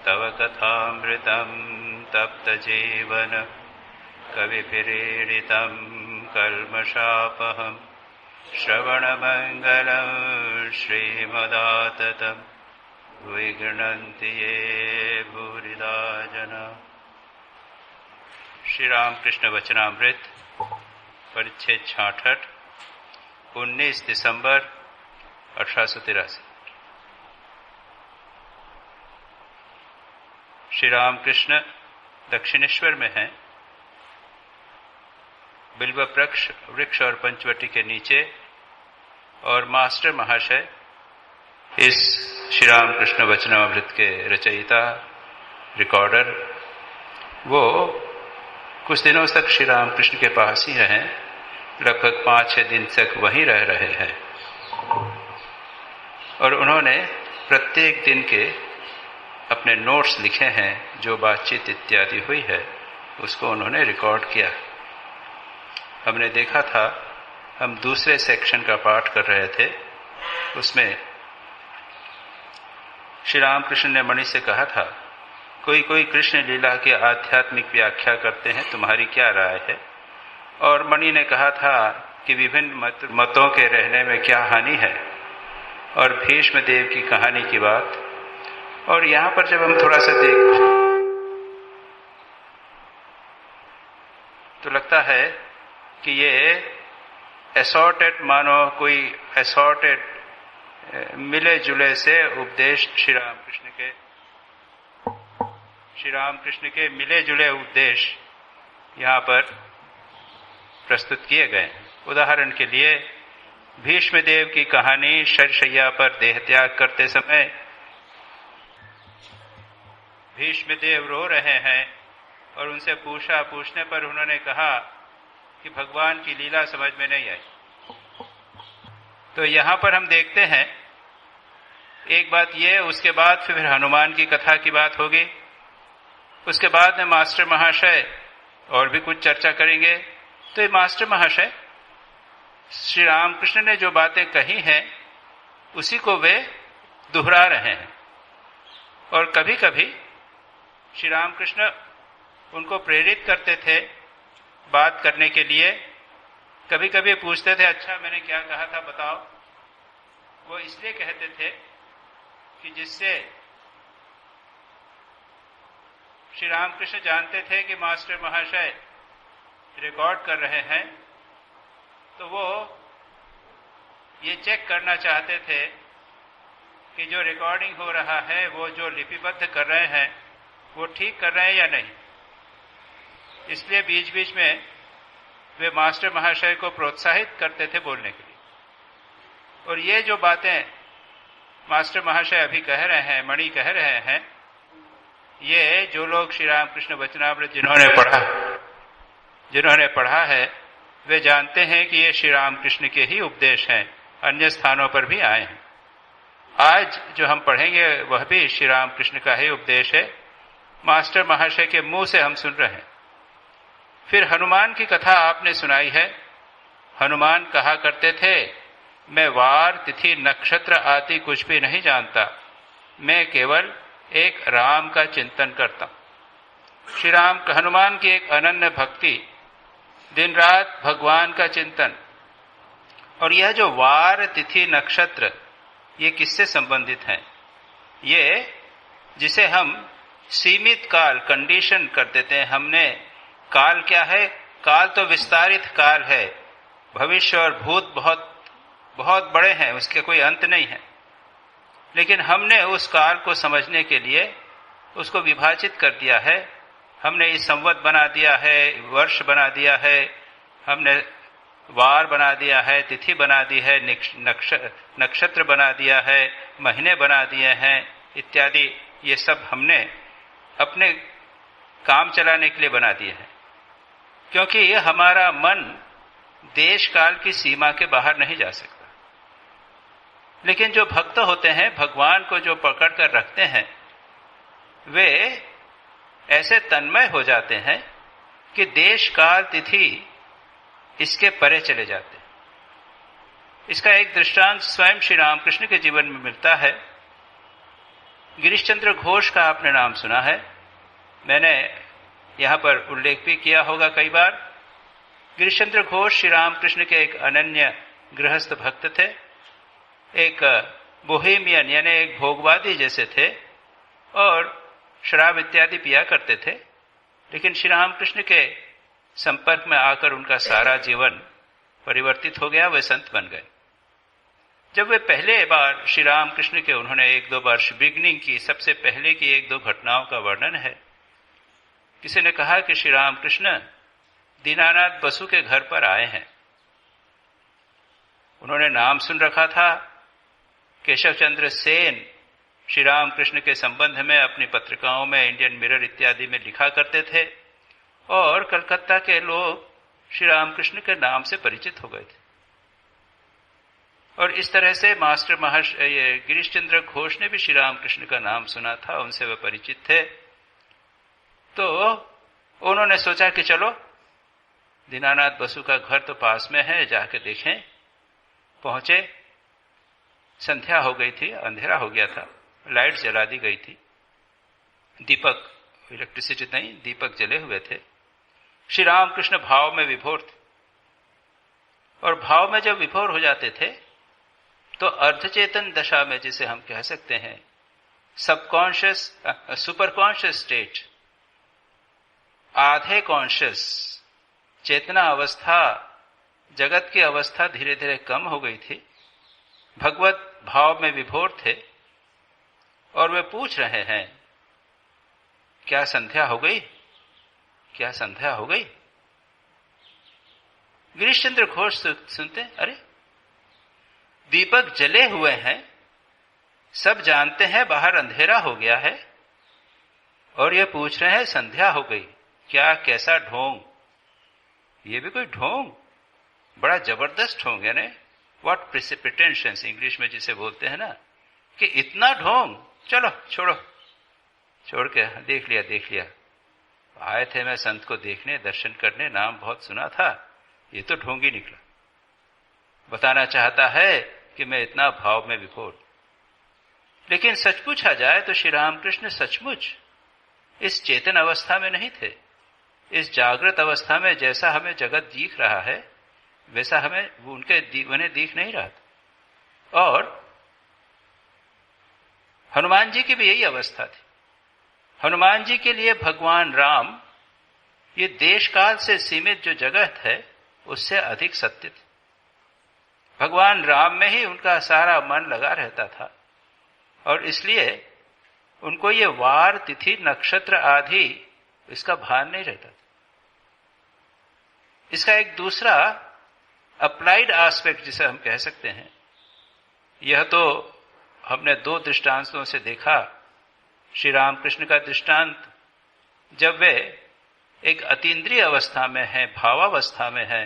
तव कथामृतं तप्तजीवन कविभिरीडितं कल्मषापहं श्रवणमङ्गलं श्रीमदाततं विगृह्णन्ति ये भूरिदा जना। श्री रामकृष्ण वचनामृत परिच्छेद 66 19 दिसंबर 1883। श्री रामकृष्ण दक्षिणेश्वर में हैं, बिल्व वृक्ष और पंचवटी के नीचे, और मास्टर महाशय इस श्री रामकृष्ण वचनामृत के रचयिता रिकॉर्डर, वो कुछ दिनों तक श्री रामकृष्ण के पास ही रहे, लगभग 5-6 दिन तक वहीं रह रहे हैं, और उन्होंने प्रत्येक दिन के अपने नोट्स लिखे हैं, जो बातचीत इत्यादि हुई है उसको उन्होंने रिकॉर्ड किया। हमने देखा था, हम दूसरे सेक्शन का पाठ कर रहे थे, उसमें श्री रामकृष्ण ने मणि से कहा था, कोई कोई कृष्ण लीला की आध्यात्मिक व्याख्या करते हैं, तुम्हारी क्या राय है? और मणि ने कहा था कि विभिन्न मतों के रहने में क्या हानि है, और भीष्म देव की कहानी की बात। और यहां पर जब हम थोड़ा सा देख तो लगता है कि ये असॉर्टेड, मानो कोई असॉर्टेड मिले जुले से उपदेश श्री रामकृष्ण के मिले जुले उपदेश यहाँ पर प्रस्तुत किए गए। उदाहरण के लिए भीष्म देव की कहानी, शरशैया पर देह त्याग करते समय भीष्म देव रो रहे हैं और उनसे पूछने पर उन्होंने कहा कि भगवान की लीला समझ में नहीं आई। तो यहाँ पर हम देखते हैं एक बात ये, उसके बाद फिर हनुमान की कथा की बात होगी, उसके बाद में मास्टर महाशय और भी कुछ चर्चा करेंगे। तो ये मास्टर महाशय श्री रामकृष्ण ने जो बातें कही हैं उसी को वे दोहरा रहे हैं, और कभी कभी श्री रामकृष्ण उनको प्रेरित करते थे बात करने के लिए। कभी कभी पूछते थे, अच्छा मैंने क्या कहा था बताओ। वो इसलिए कहते थे कि जिससे श्री रामकृष्ण जानते थे कि मास्टर महाशय रिकॉर्ड कर रहे हैं, तो वो ये चेक करना चाहते थे कि जो रिकॉर्डिंग हो रहा है, वो जो लिपिबद्ध कर रहे हैं, वो ठीक कर रहे हैं या नहीं। इसलिए बीच बीच में वे मास्टर महाशय को प्रोत्साहित करते थे बोलने के लिए। और ये जो बातें मास्टर महाशय अभी कह रहे हैं, मणि कह रहे हैं, ये जो लोग श्री रामकृष्ण वचनामृत जिन्होंने पढ़ा है, वे जानते हैं कि ये श्री रामकृष्ण के ही उपदेश हैं, अन्य स्थानों पर भी आए हैं। आज जो हम पढ़ेंगे वह भी श्री रामकृष्ण का ही उपदेश है, मास्टर महाशय के मुंह से हम सुन रहे हैं। फिर हनुमान की कथा आपने सुनाई है। हनुमान कहा करते थे, मैं वार, तिथि, नक्षत्र आदि कुछ भी नहीं जानता, मैं केवल एक राम का चिंतन करता हूं। श्री राम हनुमान की एक अनन्य भक्ति, दिन रात भगवान का चिंतन। और यह जो वार, तिथि, नक्षत्र, ये किससे संबंधित हैं? ये जिसे हम सीमित काल, कंडीशन कर देते हैं हमने। काल क्या है? काल तो विस्तारित काल है, भविष्य और भूत बहुत बहुत बड़े हैं, उसके कोई अंत नहीं है। लेकिन हमने उस काल को समझने के लिए उसको विभाजित कर दिया है। हमने इस संवत बना दिया है, वर्ष बना दिया है, हमने वार बना दिया है, तिथि बना दी है, नक्षत्र बना दिया है, महीने बना दिए हैं इत्यादि। ये सब हमने अपने काम चलाने के लिए बना दिए हैं, क्योंकि ये हमारा मन देश काल की सीमा के बाहर नहीं जा सकता। लेकिन जो भक्त होते हैं, भगवान को जो पकड़ कर रखते हैं, वे ऐसे तन्मय हो जाते हैं कि देश काल तिथि इसके परे चले जाते हैं। इसका एक दृष्टांत स्वयं श्री रामकृष्ण के जीवन में मिलता है। गिरीशचंद्र घोष का आपने नाम सुना है, मैंने यहां पर उल्लेख भी किया होगा कई बार। गिरीशचंद्र घोष श्री रामकृष्ण के एक अनन्य गृहस्थ भक्त थे, एक बोहेमियन यानी एक भोगवादी जैसे थे और शराब इत्यादि पिया करते थे। लेकिन श्री रामकृष्ण के संपर्क में आकर उनका सारा जीवन परिवर्तित हो गया, वे संत बन गए। जब वे पहले बार श्री रामकृष्ण के उन्होंने 1-2 वर्ष बिगनिंग की, सबसे पहले की 1-2 घटनाओं का वर्णन है। किसी ने कहा कि श्री रामकृष्ण दीनानाथ बसु के घर पर आए हैं। उन्होंने नाम सुन रखा था, केशव चंद्र सेन श्री रामकृष्ण के संबंध में अपनी पत्रिकाओं में, इंडियन मिरर इत्यादि में लिखा करते थे और कलकत्ता के लोग श्री रामकृष्ण के नाम से परिचित हो गए थे। और इस तरह से मास्टर गिरीशचंद्र घोष ने भी श्री रामकृष्ण का नाम सुना था, उनसे वे परिचित थे। तो उन्होंने सोचा कि चलो दीनानाथ बसु का घर तो पास में है, जाके देखें। पहुंचे, संध्या हो गई थी, अंधेरा हो गया था, लाइट जला दी गई थी, दीपक, इलेक्ट्रिसिटी नहीं, दीपक जले हुए थे। श्री रामकृष्ण भाव में विभोर थे और भाव में जब विभोर हो जाते थे तो अर्धचेतन दशा में, जिसे हम कह सकते हैं सबकॉन्शियस, सुपर कॉन्शियस स्टेट, आधे कॉन्शियस चेतना अवस्था, जगत की अवस्था धीरे धीरे कम हो गई थी। भगवत भाव में विभोर थे और वे पूछ रहे हैं, क्या संध्या हो गई? क्या संध्या हो गई? गिरीशचंद्र घोष सुनते, अरे दीपक जले हुए हैं, सब जानते हैं बाहर अंधेरा हो गया है और ये पूछ रहे हैं संध्या हो गई। क्या, कैसा ढोंग! ये भी कोई ढोंग, बड़ा जबरदस्त ढोंग है ना, व्हाट प्रिसिपिटेंशंस इंग्लिश में जिसे बोलते हैं ना, कि इतना ढोंग, चलो छोड़ो, छोड़ के देख लिया। आए थे मैं संत को देखने, दर्शन करने, नाम बहुत सुना था, ये तो ढोंग ही निकला। बताना चाहता है कि मैं इतना भाव में विभोर। लेकिन सच पूछा जाए तो श्री रामकृष्ण सचमुच इस चेतन अवस्था में नहीं थे। इस जागृत अवस्था में जैसा हमें जगत दिख रहा है वैसा हमें उन्हें दिख नहीं रहा था। और हनुमान जी की भी यही अवस्था थी। हनुमान जी के लिए भगवान राम ये देश काल से सीमित जो जगत है उससे अधिक सत्य थे। भगवान राम में ही उनका सारा मन लगा रहता था और इसलिए उनको ये वार, तिथि, नक्षत्र आदि इसका भान नहीं रहता था। इसका एक दूसरा अप्लाइड एस्पेक्ट जिसे हम कह सकते हैं, यह तो हमने 2 दृष्टांतों से देखा। श्री रामकृष्ण का दृष्टांत, जब वे एक अतीन्द्रिय अवस्था में है, भावावस्था में है,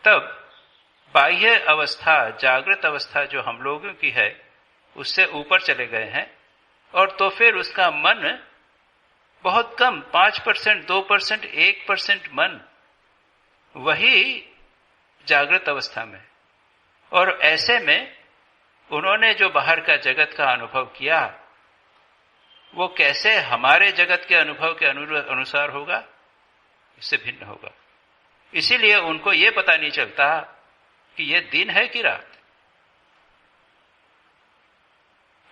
तब बाह्य अवस्था, जागृत अवस्था जो हम लोगों की है उससे ऊपर चले गए हैं और तो फिर उसका मन बहुत कम, 5%, 2%, 1% मन वही जागृत अवस्था में। और ऐसे में उन्होंने जो बाहर का जगत का अनुभव किया वो कैसे हमारे जगत के अनुभव के अनुसार होगा, उससे भिन्न होगा। इसीलिए उनको ये पता नहीं चलता कि ये दिन है कि रात।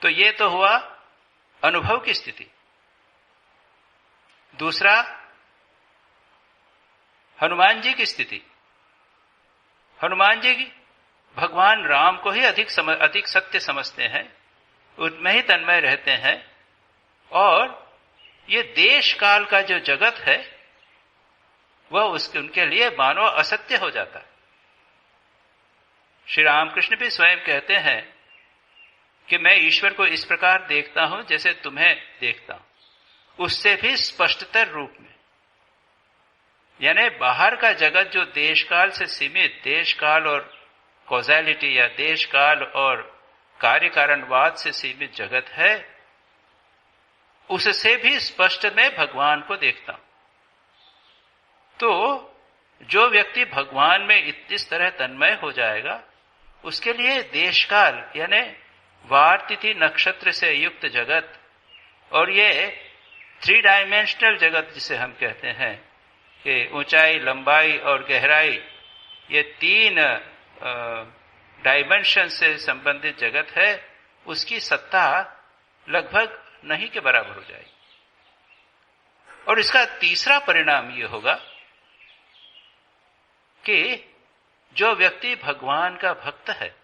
तो ये तो हुआ अनुभव की स्थिति। दूसरा, हनुमान जी की स्थिति। हनुमान जी की भगवान राम को ही अधिक सत्य समझते हैं, उनमें ही तन्मय रहते हैं और ये देश काल का जो जगत है वह उनके लिए मानो असत्य हो जाता है। श्री रामकृष्ण भी स्वयं कहते हैं कि मैं ईश्वर को इस प्रकार देखता हूं जैसे तुम्हें देखता हूं, उससे भी स्पष्टतर रूप में। यानी बाहर का जगत जो देश काल से सीमित, देश काल और कॉजैलिटी या देश काल और कार्य कारणवाद से सीमित जगत है, उससे भी स्पष्ट मैं भगवान को देखता हूं। तो जो व्यक्ति भगवान में इस तरह तन्मय हो जाएगा उसके लिए देश काल यानी वार, तिथि, नक्षत्र से युक्त जगत और ये 3 डायमेंशनल जगत जिसे हम कहते हैं कि ऊंचाई, लंबाई और गहराई, ये 3 डायमेंशन से संबंधित जगत है, उसकी सत्ता लगभग नहीं के बराबर हो जाएगी। और इसका तीसरा परिणाम ये होगा कि जो व्यक्ति भगवान का भक्त है,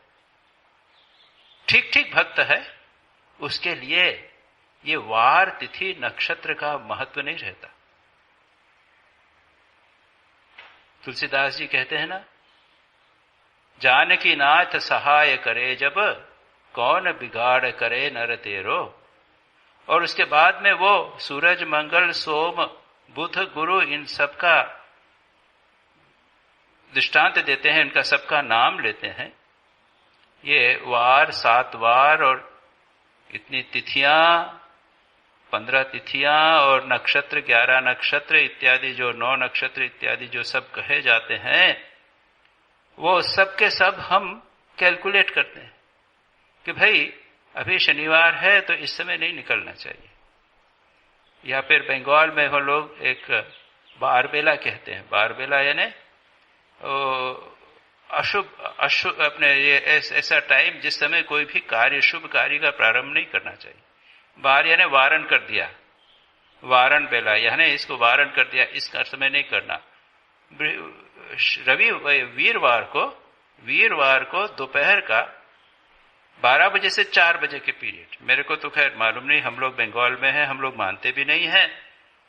ठीक ठीक भक्त है, उसके लिए ये वार, तिथि, नक्षत्र का महत्व नहीं रहता। तुलसीदास जी कहते हैं ना, जानकी नाथ सहाय करे जब, कौन बिगाड़ करे नर तेरो। और उसके बाद में वो सूरज, मंगल, सोम, बुध, गुरु, इन सबका दृष्टांत देते हैं, इनका सबका नाम लेते हैं। ये वार, 7 वार और इतनी तिथियां, 15 तिथियां और नक्षत्र, 11 नक्षत्र इत्यादि, जो 9 नक्षत्र इत्यादि जो सब कहे जाते हैं, वो सब के सब हम कैलकुलेट करते हैं कि भाई अभी शनिवार है तो इस समय नहीं निकलना चाहिए। या फिर बंगाल में वो लोग एक बारबेला कहते हैं। बारबेला यानी अशुभ अपने ये ऐसा टाइम जिस समय कोई भी कार्य, शुभ कार्य का प्रारंभ नहीं करना चाहिए। बार यानी वारण कर दिया, वारण बेला यानी इसको वारण कर दिया, इसका समय नहीं करना। वीरवार को दोपहर का 12 बजे से 4 बजे के पीरियड, मेरे को तो खैर मालूम नहीं, हम लोग बंगाल में हैं, हम लोग मानते भी नहीं हैं,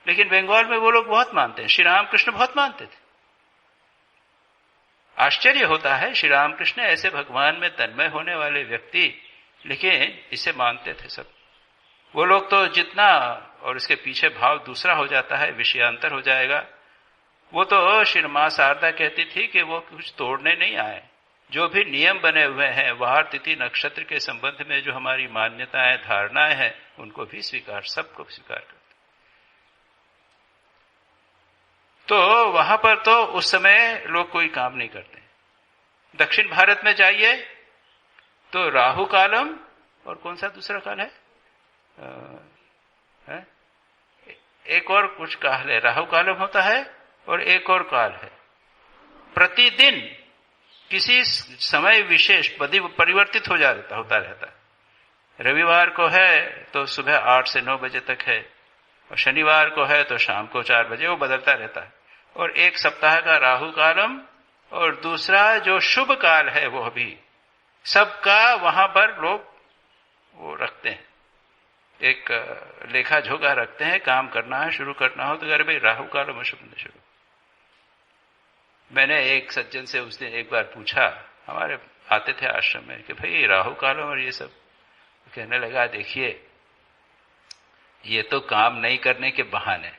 लेकिन बंगाल में वो लोग बहुत मानते हैं। श्री रामकृष्ण बहुत मानते थे। आश्चर्य होता है, श्री रामकृष्ण ऐसे भगवान में तन्मय होने वाले व्यक्ति, लेकिन इसे मानते थे सब। वो लोग तो जितना, और इसके पीछे भाव दूसरा हो जाता है, विषयांतर हो जाएगा। वो तो श्री मां शारदा कहती थी कि वो कुछ तोड़ने नहीं आए, जो भी नियम बने हुए हैं, वार, तिथि, नक्षत्र के संबंध में जो हमारी मान्यताएं, धारणाएं हैं, उनको भी स्वीकार, सबको स्वीकार करते। तो वहां पर तो उस समय लोग कोई काम नहीं करते। दक्षिण भारत में जाइए तो राहु कालम और कौन सा दूसरा काल है, एक और कुछ काल है, राहु कालम होता है और एक और काल है। प्रतिदिन किसी समय विशेष परिवर्तित होता रहता है। रविवार को है तो सुबह 8 से 9 बजे तक है, और शनिवार को है तो शाम को 4 बजे, वो बदलता रहता है। और एक सप्ताह का राहु कालम और दूसरा जो शुभ काल है, वो भी सबका वहां पर लोग वो रखते हैं, एक लेखा जोखा रखते हैं। काम करना है, शुरू करना हो तो अरे भाई राहु कालम और शुभ शुरू। मैंने एक सज्जन से उस दिन एक बार पूछा, हमारे आते थे आश्रम में, कि भाई राहु कालम और ये सब। कहने लगा, देखिए ये तो काम नहीं करने के बहाने।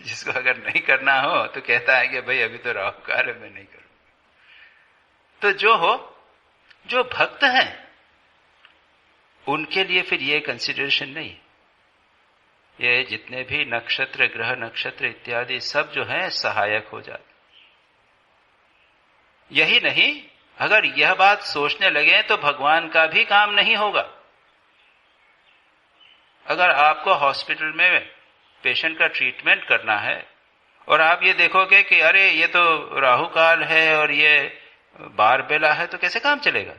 जिसको अगर नहीं करना हो तो कहता है कि भाई अभी तो राहु काल है, मैं नहीं करूं। तो जो हो, जो भक्त हैं उनके लिए फिर ये कंसिडरेशन नहीं। ये जितने भी नक्षत्र, ग्रह नक्षत्र इत्यादि सब जो है सहायक हो जाते। यही नहीं, अगर यह बात सोचने लगे तो भगवान का भी काम नहीं होगा। अगर आपको हॉस्पिटल में पेशेंट का ट्रीटमेंट करना है और आप ये देखोगे कि अरे ये तो राहु काल है और ये बारबेला है, तो कैसे काम चलेगा।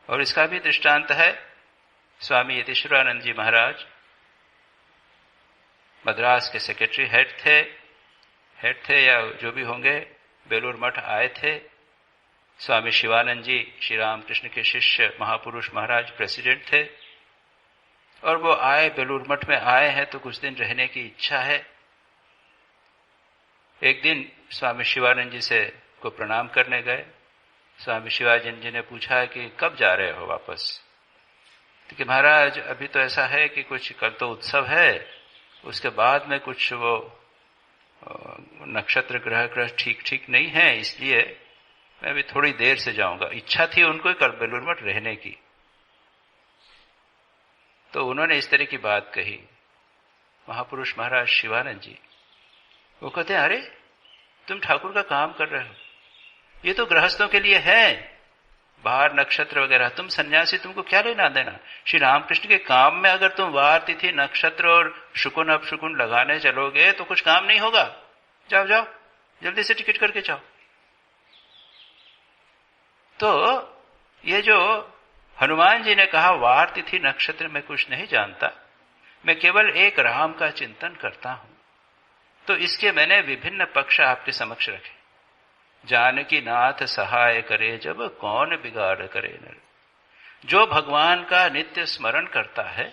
और इसका भी दृष्टांत है, स्वामी यतीश्वरानंद जी महाराज मद्रास के सेक्रेटरी हेड थे या जो भी होंगे, बेलूर मठ आए थे। स्वामी शिवानंद जी श्री रामकृष्ण के शिष्य महापुरुष महाराज प्रेसिडेंट थे, और वो आए, बेलूर मठ में आए हैं तो कुछ दिन रहने की इच्छा है। एक दिन स्वामी शिवानंद जी से को प्रणाम करने गए। स्वामी शिवानंद जी ने पूछा कि कब जा रहे हो वापस। तो कि महाराज अभी तो ऐसा है कि कुछ कल तो उत्सव है, उसके बाद में कुछ वो नक्षत्र ग्रह ठीक नहीं है, इसलिए मैं अभी थोड़ी देर से जाऊंगा। इच्छा थी उनको कल बेलूर मठ रहने की। तो उन्होंने इस तरह की बात कही। महापुरुष महाराज शिवानंद जी वो कहते हैं, अरे तुम ठाकुर का काम कर रहे हो, ये तो गृहस्थों के लिए है, बाहर नक्षत्र वगैरह, तुम सन्यासी, तुमको क्या लेना देना? श्री रामकृष्ण के काम में अगर तुम वार तिथि नक्षत्र और शुकुन अपशुकुन लगाने चलोगे तो कुछ काम नहीं होगा। जाओ जाओ, जल्दी से टिकट करके जाओ। तो ये जो हनुमान जी ने कहा वार तिथि नक्षत्र में कुछ नहीं जानता, मैं केवल एक राम का चिंतन करता हूं, तो इसके मैंने विभिन्न पक्ष आपके समक्ष रखे। जानकी नाथ सहाय करे जब कौन बिगाड़ करे नर। जो भगवान का नित्य स्मरण करता है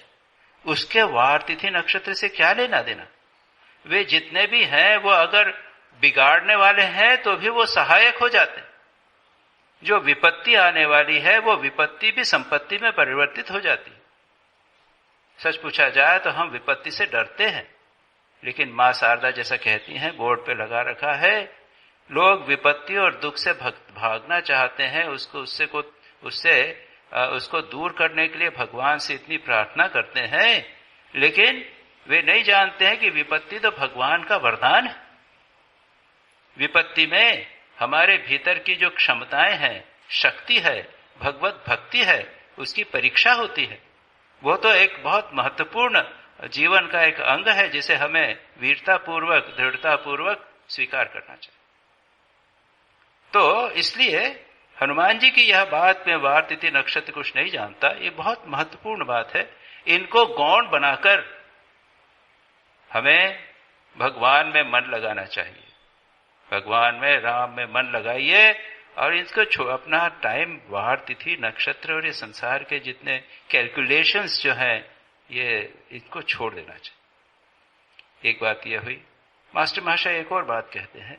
उसके वार तिथि नक्षत्र से क्या लेना देना? वे जितने भी हैं वो अगर बिगाड़ने वाले हैं तो भी वो सहायक हो जाते हैं। जो विपत्ति आने वाली है वो विपत्ति भी संपत्ति में परिवर्तित हो जाती है। सच पूछा जाए तो हम विपत्ति से डरते हैं, लेकिन मां शारदा जैसा कहती हैं, बोर्ड पे लगा रखा है, लोग विपत्ति और दुख से भागना चाहते हैं, उसको दूर करने के लिए भगवान से इतनी प्रार्थना करते हैं, लेकिन वे नहीं जानते हैं कि विपत्ति तो भगवान का वरदान है। विपत्ति में हमारे भीतर की जो क्षमताएं हैं, शक्ति है, भगवत भक्ति है, उसकी परीक्षा होती है। वो तो एक बहुत महत्वपूर्ण जीवन का एक अंग है जिसे हमें वीरता पूर्वक, दृढ़ता पूर्वक स्वीकार करना चाहिए। तो इसलिए हनुमान जी की यह बात में वार तिथि नक्षत्र कुछ नहीं जानता, ये बहुत महत्वपूर्ण बात है। इनको गौण बनाकर हमें भगवान में मन लगाना चाहिए। भगवान में, राम में मन लगाइए और इसको अपना टाइम वार तिथि नक्षत्र और ये संसार के जितने कैलकुलेशंस जो हैं, ये इसको छोड़ देना चाहिए। एक बात यह हुई। मास्टर महाशय एक और बात कहते हैं,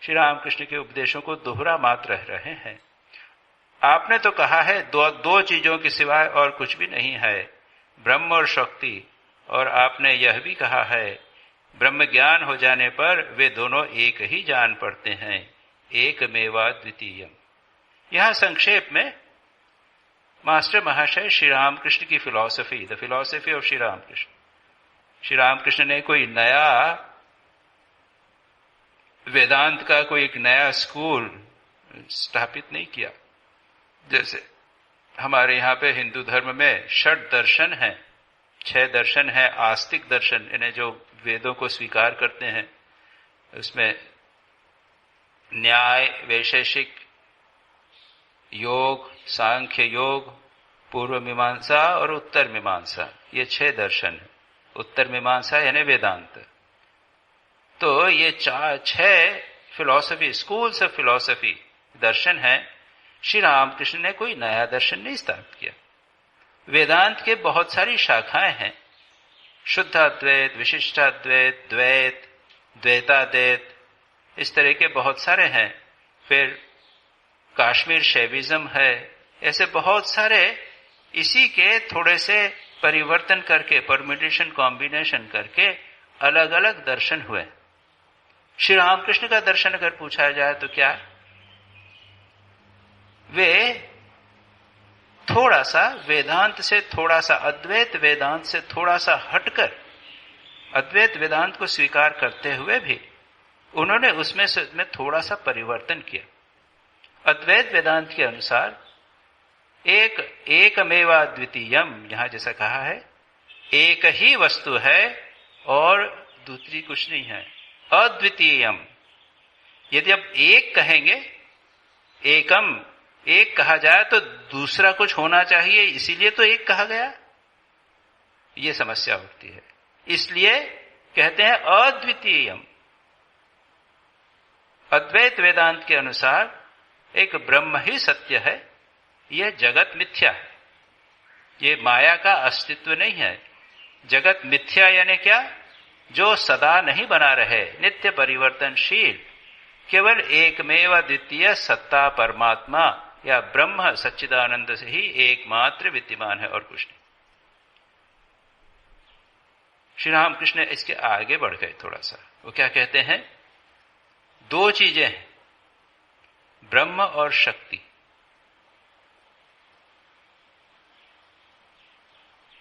श्री रामकृष्ण के उपदेशों को दोहरा मात्र रह रहे हैं। आपने तो कहा है दो चीजों के सिवाय और कुछ भी नहीं है, ब्रह्म और शक्ति, और आपने यह भी कहा है ब्रह्म ज्ञान हो जाने पर वे दोनों एक ही जान पड़ते हैं, एकमेवा द्वितीयम। यहां संक्षेप में मास्टर महाशय श्री रामकृष्ण की philosophy, the philosophy of Shri Ramakrishna, Shri Ramakrishna ने कोई नया वेदांत का कोई एक नया स्कूल स्थापित नहीं किया। जैसे हमारे यहाँ पे हिंदू धर्म में षट दर्शन है, 6 दर्शन है। आस्तिक दर्शन यानी जो वेदों को स्वीकार करते हैं, उसमें न्याय, वैशेषिक, योग, सांख्य योग, पूर्व मीमांसा और उत्तर मीमांसा, ये 6 दर्शन है। उत्तर मीमांसा यानी वेदांत। तो ये 6 फिलॉसफी, स्कूल्स ऑफ फिलॉसफी, दर्शन है। श्री रामकृष्ण ने कोई नया दर्शन नहीं स्थापित किया। वेदांत के बहुत सारी शाखाएं हैं, शुद्धाद्वैत, विशिष्टाद्वैत, द्वैत, द्वैताद्वैत, इस तरह के बहुत सारे हैं। फिर काश्मीर शैविज्म है, ऐसे बहुत सारे इसी के थोड़े से परिवर्तन करके, परम्यूटेशन, कॉम्बिनेशन करके अलग अलग दर्शन हुए। श्री रामकृष्ण का दर्शन अगर पूछा जाए तो क्या? वे थोड़ा सा वेदांत से, थोड़ा सा अद्वैत वेदांत से थोड़ा सा हटकर अद्वैत वेदांत को स्वीकार करते हुए भी उन्होंने उसमें थोड़ा सा परिवर्तन किया। अद्वैत वेदांत के अनुसार एकमेवा द्वितीयम, यहां जैसा कहा है, एक ही वस्तु है और दूसरी कुछ नहीं है। अद्वितीयम, यदि अब एक कहेंगे, एकम, एक कहा जाए तो दूसरा कुछ होना चाहिए, इसीलिए तो एक कहा गया, ये समस्या उठती है। इसलिए कहते हैं अद्वितीयम। अद्वैत वेदांत के अनुसार एक ब्रह्म ही सत्य है, यह जगत मिथ्या है, ये माया का अस्तित्व नहीं है। जगत मिथ्या यानी क्या? जो सदा नहीं बना रहे, नित्य परिवर्तनशील, केवल एकमेव द्वितीय सत्ता परमात्मा या ब्रह्म सच्चिदानंद से ही एकमात्र विद्यमान है और कुछ नहीं। श्री रामकृष्ण इसके आगे बढ़ गए थोड़ा सा। वो क्या कहते हैं? 2 चीजें हैं, ब्रह्म और शक्ति,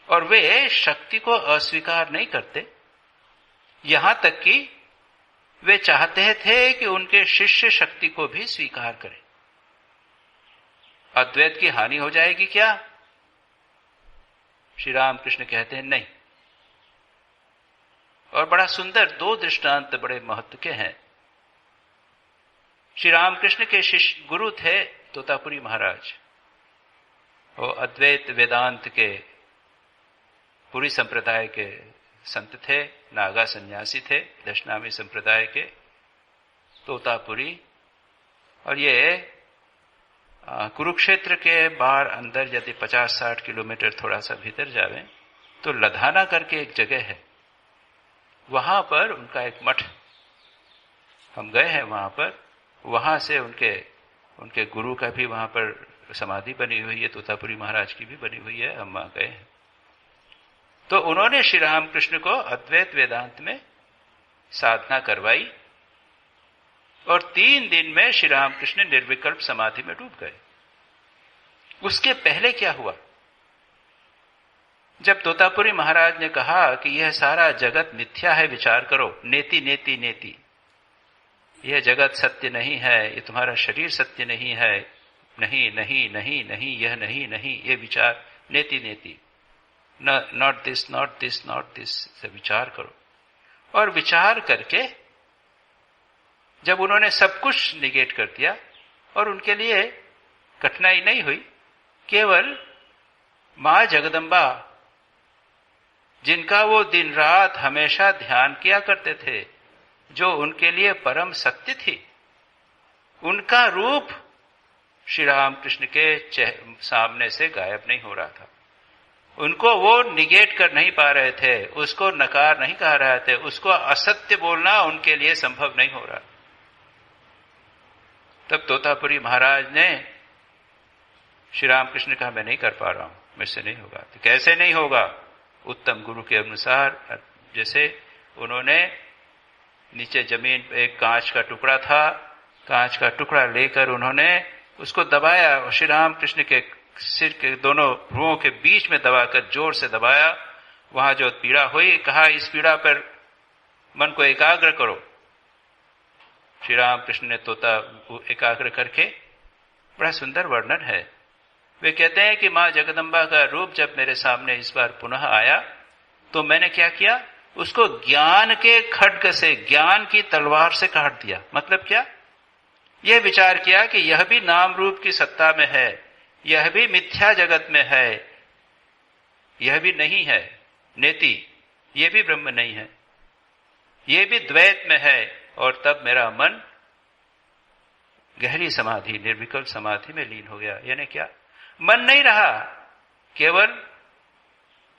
और वे शक्ति को अस्वीकार नहीं करते, यहां तक कि वे चाहते थे कि उनके शिष्य शक्ति को भी स्वीकार करें। अद्वैत की हानि हो जाएगी क्या? श्री राम कृष्ण कहते हैं नहीं। और बड़ा सुंदर दो दृष्टांत बड़े महत्व के हैं। श्री रामकृष्ण के शिष्य गुरु थे तोतापुरी महाराज। वो अद्वैत वेदांत के पुरी संप्रदाय के संत थे, नागा सन्यासी थे, दशनामी संप्रदाय के तोतापुरी। और ये कुरुक्षेत्र के बाहर अंदर यदि 50-60 किलोमीटर थोड़ा सा भीतर जावे तो लधाना करके एक जगह है, वहां पर उनका एक मठ, हम गए हैं वहां पर। वहां से उनके गुरु का भी वहां पर समाधि बनी हुई है, तोतापुरी महाराज की भी बनी हुई है, हम वहां गए हैं। तो उन्होंने श्री रामकृष्ण को अद्वैत वेदांत में साधना करवाई और 3 दिन में श्री रामकृष्ण निर्विकल्प समाधि में डूब गए। उसके पहले क्या हुआ? जब तोतापुरी महाराज ने कहा कि यह सारा जगत मिथ्या है, विचार करो, नेति नेति नेति, यह जगत सत्य नहीं है, ये तुम्हारा शरीर सत्य नहीं है, नहीं नहीं नहीं नहीं, यह नहीं नहीं, ये विचार नेति नेति, not this not this not this, से विचार करो। और विचार करके जब उन्होंने सब कुछ निगेट कर दिया और उनके लिए कठिनाई नहीं हुई, केवल मां जगदम्बा जिनका वो दिन रात हमेशा ध्यान किया करते थे, जो उनके लिए परम सत्य थी, उनका रूप श्री रामकृष्ण के सामने से गायब नहीं हो रहा था। उनको वो निगेट कर नहीं पा रहे थे, उसको नकार नहीं कह रहे थे, उसको असत्य बोलना उनके लिए संभव नहीं हो रहा। तब तोतापुरी महाराज ने श्री रामकृष्ण कहा, मैं नहीं कर पा रहा हूं, मुझसे नहीं होगा। तो कैसे नहीं होगा? उत्तम गुरु के अनुसार जैसे उन्होंने नीचे जमीन पे एक कांच का टुकड़ा था, कांच का टुकड़ा लेकर उन्होंने उसको दबाया और श्री रामकृष्ण के सिर के दोनों भ्रुओं के बीच में दबाकर जोर से दबाया। वहां जो पीड़ा हुई, कहा इस पीड़ा पर मन को एकाग्र करो। श्री रामकृष्ण ने तोता एकाग्र करके, बड़ा सुंदर वर्णन है। वे कहते हैं कि मां जगदम्बा का रूप जब मेरे सामने इस बार पुनः आया तो मैंने क्या किया? उसको ज्ञान के खड्ग से, ज्ञान की तलवार से काट दिया। मतलब क्या? यह विचार किया कि यह भी नाम रूप की सत्ता में है, यह भी मिथ्या जगत में है, यह भी नहीं है नेति, यह भी ब्रह्म नहीं है, यह भी द्वैत में है। और तब मेरा मन गहरी समाधि, निर्विकल्प समाधि में लीन हो गया। यानी क्या? मन नहीं रहा, केवल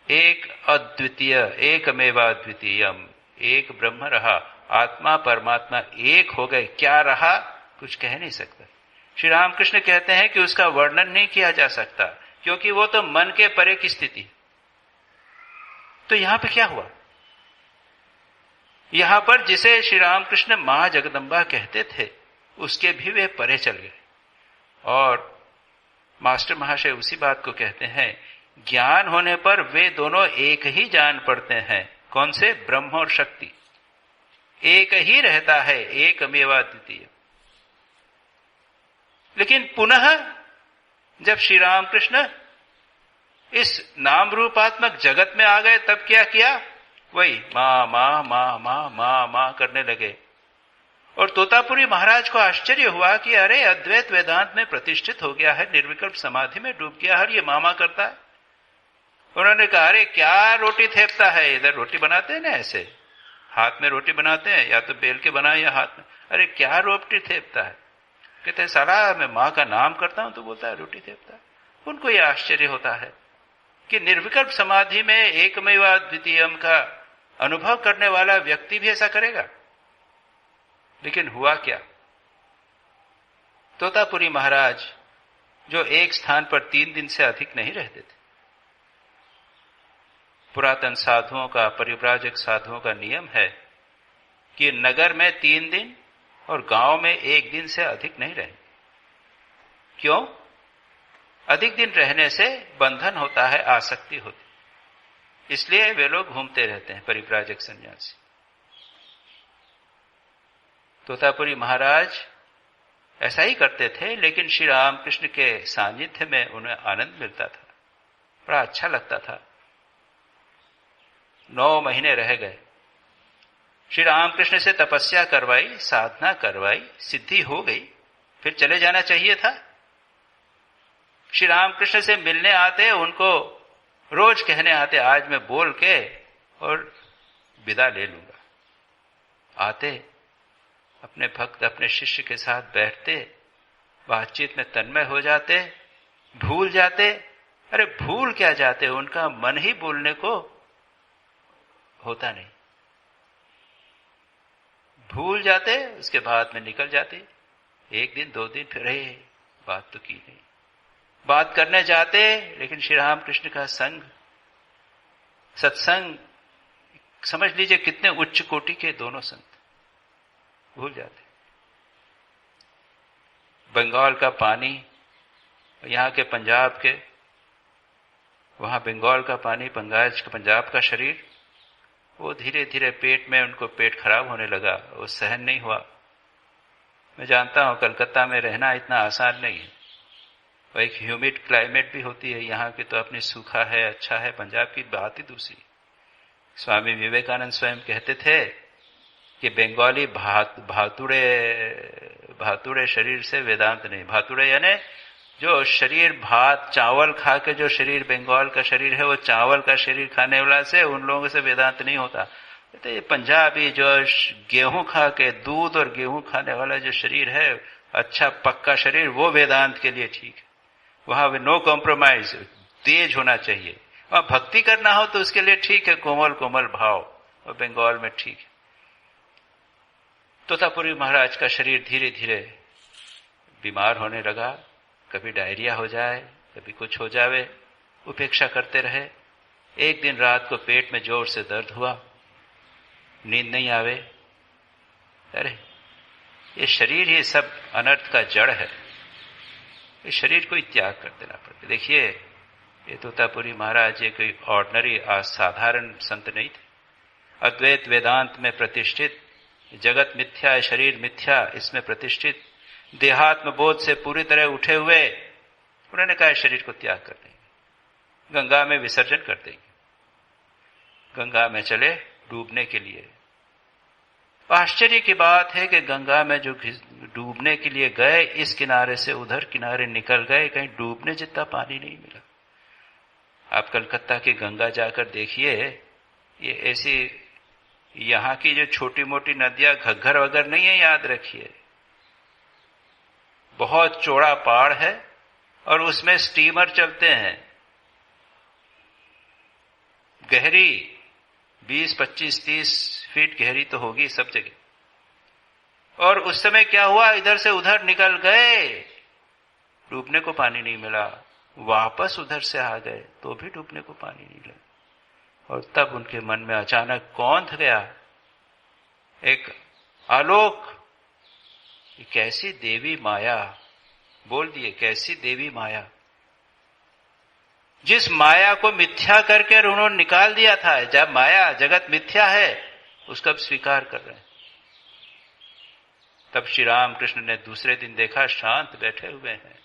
एक अद्वितीय, एकमेवा द्वितीयम, एक ब्रह्म रहा। आत्मा परमात्मा एक हो गए। क्या रहा? कुछ कह नहीं सकता। श्री रामकृष्ण कहते हैं कि उसका वर्णन नहीं किया जा सकता, क्योंकि वो तो मन के परे की स्थिति। तो यहां पे क्या हुआ? यहां पर जिसे श्री रामकृष्ण मां जगदम्बा कहते थे, उसके भी वे परे चल गए। और मास्टर महाशय उसी बात को कहते हैं, ज्ञान होने पर वे दोनों एक ही जान पड़ते हैं। कौन से? ब्रह्म और शक्ति एक ही रहता है, एकमेवा द्वितीय। लेकिन पुनः जब श्री रामकृष्ण इस नाम रूपात्मक जगत में आ गए, तब क्या किया? वही मां मां मां मां मां मां करने लगे। और तोतापुरी महाराज को आश्चर्य हुआ कि अरे, अद्वैत वेदांत में प्रतिष्ठित हो गया है, निर्विकल्प समाधि में डूब गया, हर ये मामा करता है। उन्होंने कहा, अरे क्या रोटी थेपता है? इधर रोटी बनाते हैं ना, ऐसे हाथ में रोटी बनाते हैं, या तो बेल के बनाए या हाथ में। अरे क्या रोटी थेपता है? कहते हैं, साला मैं मां का नाम करता हूं तो बोलता है रोटी थेपता है। उनको यह आश्चर्य होता है कि निर्विकल्प समाधि में एकमेवा द्वितीयम का अनुभव करने वाला व्यक्ति भी ऐसा करेगा। लेकिन हुआ क्या? तोतापुरी महाराज जो एक स्थान पर 3 दिन से अधिक नहीं रहते थे, पुरातन साधुओं का, परिव्राजक साधुओं का नियम है कि नगर में 3 दिन और गांव में 1 दिन से अधिक नहीं रहे। क्यों? अधिक दिन रहने से बंधन होता है, आसक्ति होती, इसलिए वे लोग घूमते रहते हैं, परिव्राजक सन्यासी। तोतापुरी महाराज ऐसा ही करते थे, लेकिन श्री रामकृष्ण के सानिध्य में उन्हें आनंद मिलता था, बड़ा अच्छा लगता था। 9 महीने रह गए, श्री रामकृष्ण से तपस्या करवाई, साधना करवाई, सिद्धि हो गई, फिर चले जाना चाहिए था। श्री रामकृष्ण से मिलने आते, उनको रोज कहने आते, आज मैं बोल के और विदा ले लूंगा। आते, अपने भक्त अपने शिष्य के साथ बैठते, बातचीत में तन्मय हो जाते, भूल जाते। अरे भूल क्या जाते, उनका मन ही बोलने को होता नहीं। भूल जाते, उसके बाद में निकल जाते। 1 दिन 2 दिन फिर बात तो की नहीं। बात करने जाते, लेकिन श्री रामकृष्ण का संग, सत्संग, समझ लीजिए कितने उच्च कोटि के दोनों संत, भूल जाते। बंगाल का पानी, यहाँ के पंजाब के, वहां बंगाल का पानी, पंजाब का शरीर, वो धीरे धीरे पेट में, उनको पेट खराब होने लगा, वो सहन नहीं हुआ। मैं जानता हूं कलकत्ता में रहना इतना आसान नहीं है, और एक ह्यूमिड क्लाइमेट भी होती है। यहाँ की तो अपनी सूखा है, अच्छा है, पंजाब की बात ही दूसरी। स्वामी विवेकानंद स्वयं कहते थे कि बंगाली भातुड़े शरीर से वेदांत नहीं। भातुड़े यानी जो शरीर भात चावल खा के, जो शरीर बंगाल का शरीर है, वो चावल का शरीर खाने वाला से, उन लोगों से वेदांत नहीं होता। तो ये पंजाबी जो गेहूं खा के, दूध और गेहूं खाने वाला जो शरीर है, अच्छा पक्का शरीर, वो वेदांत के लिए ठीक है। वहां नो कॉम्प्रोमाइज, तेज होना चाहिए। वहां भक्ति करना हो तो उसके लिए ठीक है, कोमल कोमल भाव, और बंगाल में ठीक है। तोतापुरी महाराज का शरीर धीरे धीरे बीमार होने लगा, कभी डायरिया हो जाए, कभी कुछ हो जावे, उपेक्षा करते रहे। एक दिन रात को पेट में जोर से दर्द हुआ, नींद नहीं आवे। अरे ये शरीर ही सब अनर्थ का जड़ है, इस शरीर को ही त्याग कर देना पड़ता। देखिए, ये तोतापुरी महाराज ये कोई ऑर्डिनरी असाधारण संत नहीं थे। अद्वैत वेदांत में प्रतिष्ठित, जगत मिथ्या है, शरीर मिथ्या, इसमें प्रतिष्ठित, देहात्म बोध से पूरी तरह उठे हुए, उन्होंने कहा शरीर को त्याग कर देंगे, गंगा में विसर्जन कर देंगे। गंगा में चले डूबने के लिए। आश्चर्य की बात है कि गंगा में जो डूबने के लिए गए, इस किनारे से उधर किनारे निकल गए, कहीं डूबने जितना पानी नहीं मिला। आप कलकत्ता की गंगा जाकर देखिए, ये ऐसी यहां की जो छोटी मोटी नदियां घग्घर वगैरह नहीं है, याद रखिए। बहुत चौड़ा पहाड़ है और उसमें स्टीमर चलते हैं, गहरी 20, 25, 30 फीट गहरी तो होगी सब जगह। और उस समय क्या हुआ, इधर से उधर निकल गए, डूबने को पानी नहीं मिला। वापस उधर से आ गए तो भी डूबने को पानी नहीं मिला। और तब उनके मन में अचानक कौंध गया एक आलोक, कैसी देवी माया, बोल दिए कैसी देवी माया, जिस माया को मिथ्या करके उन्होंने निकाल दिया था। जब माया जगत मिथ्या है, उसका अब स्वीकार कर रहे हैं। तब श्री रामकृष्ण ने दूसरे दिन देखा, शांत बैठे हुए हैं।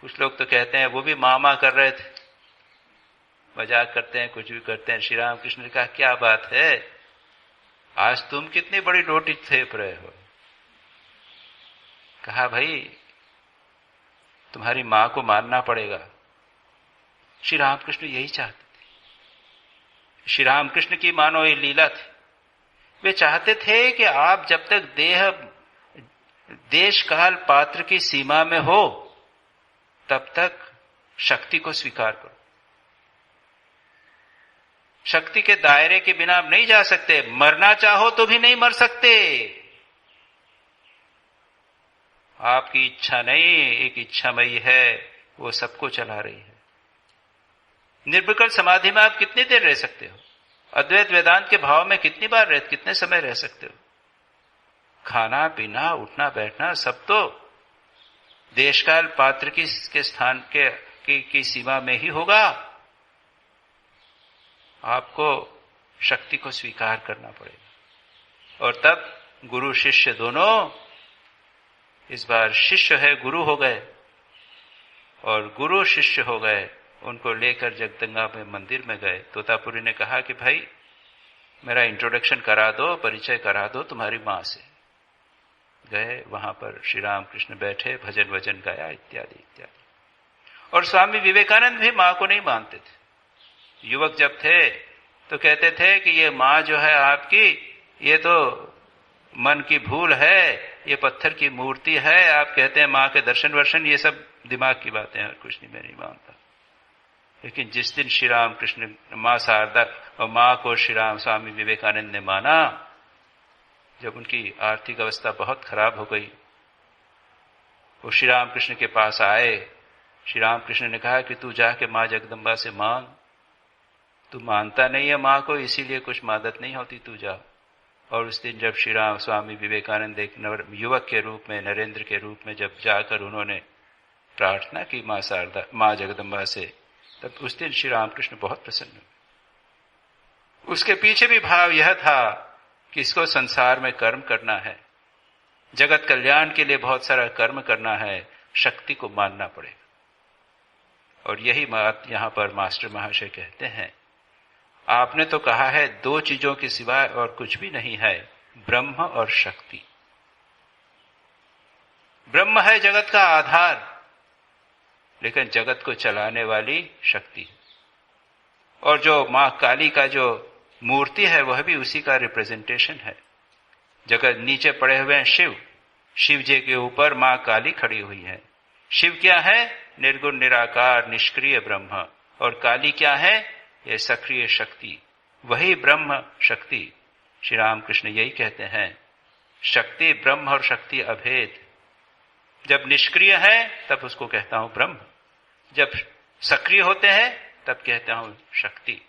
कुछ लोग तो कहते हैं वो भी मामा कर रहे थे, मजाक करते हैं, कुछ भी करते हैं। श्री रामकृष्ण ने कहा क्या बात है, आज तुम कितनी बड़ी रोटी थेप रहे हो। कहा भाई तुम्हारी मां को मानना पड़ेगा। श्री रामकृष्ण यही चाहते थे। श्री रामकृष्ण की मानो ये लीला थी। वे चाहते थे कि आप जब तक देश काल पात्र की सीमा में हो, तब तक शक्ति को स्वीकार करो। शक्ति के दायरे के बिना आप नहीं जा सकते। मरना चाहो तो भी नहीं मर सकते। आपकी इच्छा नहीं, एक इच्छामयी है, वो सबको चला रही है। निर्विकल्प समाधि में आप कितनी देर रह सकते हो? अद्वैत वेदांत के भाव में कितनी बार कितने समय रह सकते हो? खाना पीना उठना बैठना सब तो देशकाल पात्र के स्थान की सीमा में ही होगा। आपको शक्ति को स्वीकार करना पड़ेगा। और तब गुरु शिष्य दोनों इस बार शिष्य है, गुरु हो गए, और गुरु शिष्य हो गए। उनको लेकर जगदंगा में मंदिर में गए। तोतापुरी ने कहा कि भाई मेरा इंट्रोडक्शन करा दो, परिचय करा दो तुम्हारी मां से। गए, वहां पर श्री राम कृष्ण बैठे, भजन वजन गाया, इत्यादि इत्यादि। और स्वामी विवेकानंद भी मां को नहीं मानते थे। युवक जब थे तो कहते थे कि ये मां जो है आपकी, ये तो मन की भूल है, ये पत्थर की मूर्ति है। आप कहते हैं मां के दर्शन वर्शन, ये सब दिमाग की बातें हैं और कुछ नहीं, मैं नहीं मानता। लेकिन जिस दिन श्री राम कृष्ण, मां शारदा और मां को श्री राम स्वामी विवेकानंद ने माना, जब उनकी आर्थिक अवस्था बहुत खराब हो गई, वो श्री राम कृष्ण के पास आए। श्री राम कृष्ण ने कहा कि तू जाके मां जगदम्बा से मांग, तू मानता नहीं है मां को, इसीलिए कुछ मदद नहीं होती, तू जा। और उस दिन जब श्री राम स्वामी विवेकानंद एक युवक के रूप में, नरेंद्र के रूप में जब जाकर उन्होंने प्रार्थना की मां शारदा, मां जगदम्बा से, तब उस दिन श्री रामकृष्ण बहुत प्रसन्न हुए। उसके पीछे भी भाव यह था कि इसको संसार में कर्म करना है, जगत कल्याण के लिए बहुत सारा कर्म करना है, शक्ति को मानना पड़ेगा। और यही बात यहां पर मास्टर महाशय कहते हैं, आपने तो कहा है दो चीजों के सिवाय और कुछ भी नहीं है, ब्रह्म और शक्ति। ब्रह्म है जगत का आधार, लेकिन जगत को चलाने वाली शक्ति। और जो मां काली का जो मूर्ति है वह भी उसी का रिप्रेजेंटेशन है। जगत नीचे पड़े हुए हैं शिव, शिव जी के ऊपर मां काली खड़ी हुई है। शिव क्या है? निर्गुण निराकार निष्क्रिय ब्रह्म। और काली क्या है? ये सक्रिय शक्ति, वही ब्रह्म शक्ति। श्री रामकृष्ण यही कहते हैं, शक्ति ब्रह्म और शक्ति अभेद। जब निष्क्रिय है तब उसको कहता हूं ब्रह्म, जब सक्रिय होते हैं तब कहता हूं शक्ति।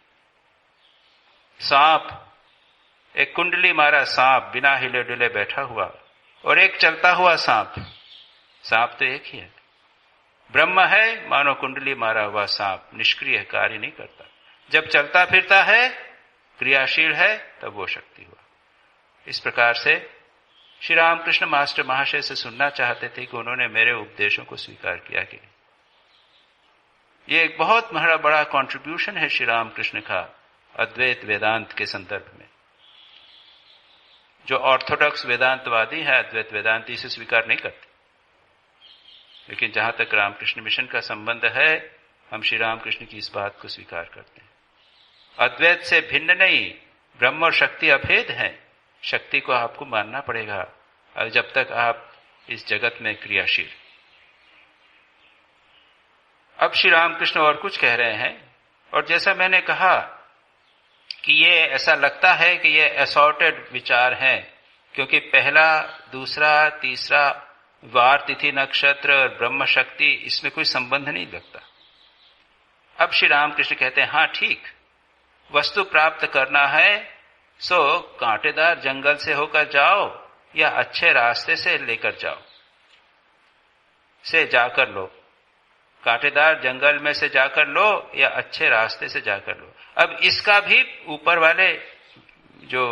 सांप, एक कुंडली मारा सांप बिना हिले डुले बैठा हुआ, और एक चलता हुआ सांप, सांप तो एक ही है। ब्रह्म है मानो कुंडली मारा हुआ सांप, निष्क्रिय कार्य नहीं करता। जब चलता फिरता है, क्रियाशील है, तब वो शक्ति हुआ। इस प्रकार से श्री रामकृष्ण मास्टर महाशय से सुनना चाहते थे कि उन्होंने मेरे उपदेशों को स्वीकार किया कि नहीं। ये एक बहुत बड़ा कंट्रीब्यूशन है श्री रामकृष्ण का अद्वैत वेदांत के संदर्भ में। जो ऑर्थोडॉक्स वेदांतवादी है, अद्वैत वेदांती, इसे स्वीकार नहीं करते। लेकिन जहां तक रामकृष्ण मिशन का संबंध है, हम श्री रामकृष्ण की इस बात को स्वीकार करते हैं। अद्वैत से भिन्न नहीं, ब्रह्म और शक्ति अभेद है। शक्ति को आपको मानना पड़ेगा, और जब तक आप इस जगत में क्रियाशील। अब श्री रामकृष्ण और कुछ कह रहे हैं, और जैसा मैंने कहा कि ये ऐसा लगता है कि ये असॉर्टेड विचार हैं, क्योंकि पहला, दूसरा, तीसरा, वार, तिथि, नक्षत्र और ब्रह्म शक्ति, इसमें कोई संबंध नहीं लगता। अब श्री रामकृष्ण कहते हैं, हाँ ठीक, वस्तु प्राप्त करना है सो कांटेदार जंगल से होकर जाओ या अच्छे रास्ते से लेकर जाओ, से जाकर लो। कांटेदार जंगल में से जाकर लो या अच्छे रास्ते से जाकर लो। अब इसका भी ऊपर वाले जो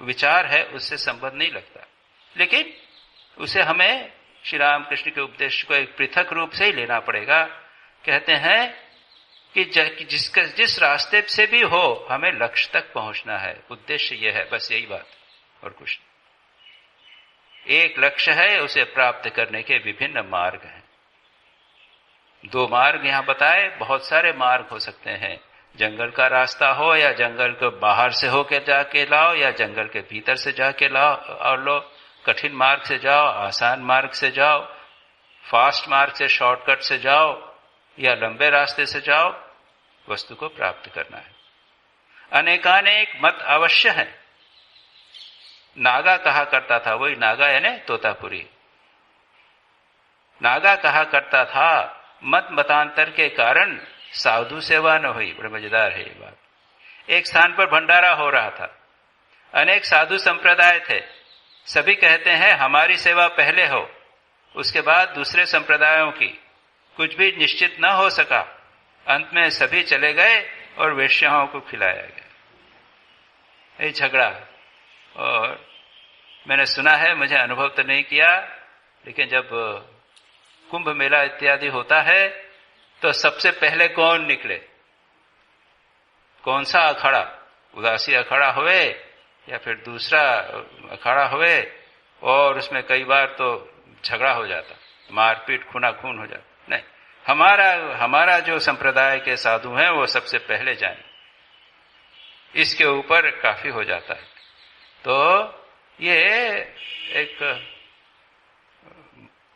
विचार है उससे संबंध नहीं लगता, लेकिन उसे हमें श्री रामकृष्ण के उपदेश को एक पृथक रूप से ही लेना पड़ेगा। कहते हैं कि जिस रास्ते से भी हो, हमें लक्ष्य तक पहुंचना है। उद्देश्य यह है, बस यही बात, और कुछ नहीं। एक लक्ष्य है, उसे प्राप्त करने के विभिन्न मार्ग हैं। दो मार्ग यहां बताए, बहुत सारे मार्ग हो सकते हैं। जंगल का रास्ता हो, या जंगल को बाहर से होकर जाके लाओ, या जंगल के भीतर से जाके लाओ और लो। कठिन मार्ग से जाओ, आसान मार्ग से जाओ, फास्ट मार्ग से, शॉर्टकट से जाओ, या लंबे रास्ते से जाओ, वस्तु को प्राप्त करना है। अनेकानेक मत अवश्य है। नागा कहा करता था, वही नागा यानी तोतापुरी, नागा कहा करता था, मत मतांतर के कारण साधु सेवा न हुई। बड़े मजेदार है ये बात। एक स्थान पर भंडारा हो रहा था, अनेक साधु संप्रदाय थे, सभी कहते हैं हमारी सेवा पहले हो, उसके बाद दूसरे संप्रदायों की। कुछ भी निश्चित न हो सका, अंत में सभी चले गए और वेश्याओं को खिलाया गया। ये झगड़ा, और मैंने सुना है, मुझे अनुभव तो नहीं किया, लेकिन जब कुंभ मेला इत्यादि होता है तो सबसे पहले कौन निकले, कौन सा अखाड़ा, उदासी अखाड़ा हुए या फिर दूसरा अखाड़ा हुए, और उसमें कई बार तो झगड़ा हो जाता, मारपीट खूना खून हो जाता। नहीं, हमारा जो संप्रदाय के साधु हैं वो सबसे पहले जाएं, इसके ऊपर काफी हो जाता है। तो ये एक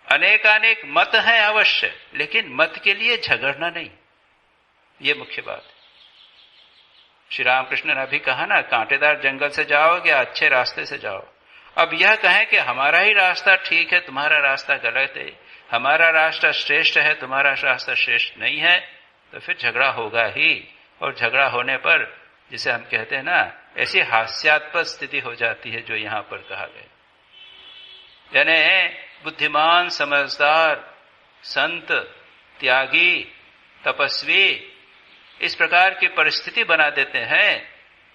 अनेकानेक मत हैं अवश्य, लेकिन मत के लिए झगड़ना नहीं, ये मुख्य बात है। श्री रामकृष्ण ने अभी कहा ना, कांटेदार जंगल से जाओगे या अच्छे रास्ते से जाओ। अब यह कहें कि हमारा ही रास्ता ठीक है, तुम्हारा रास्ता गलत है, हमारा रास्ता श्रेष्ठ है, तुम्हारा रास्ता श्रेष्ठ नहीं है, तो फिर झगड़ा होगा ही। और झगड़ा होने पर, जिसे हम कहते हैं ना, ऐसी हास्यास्पद स्थिति हो जाती है जो यहां पर कहा गया। यानी बुद्धिमान, समझदार, संत, त्यागी, तपस्वी इस प्रकार की परिस्थिति बना देते हैं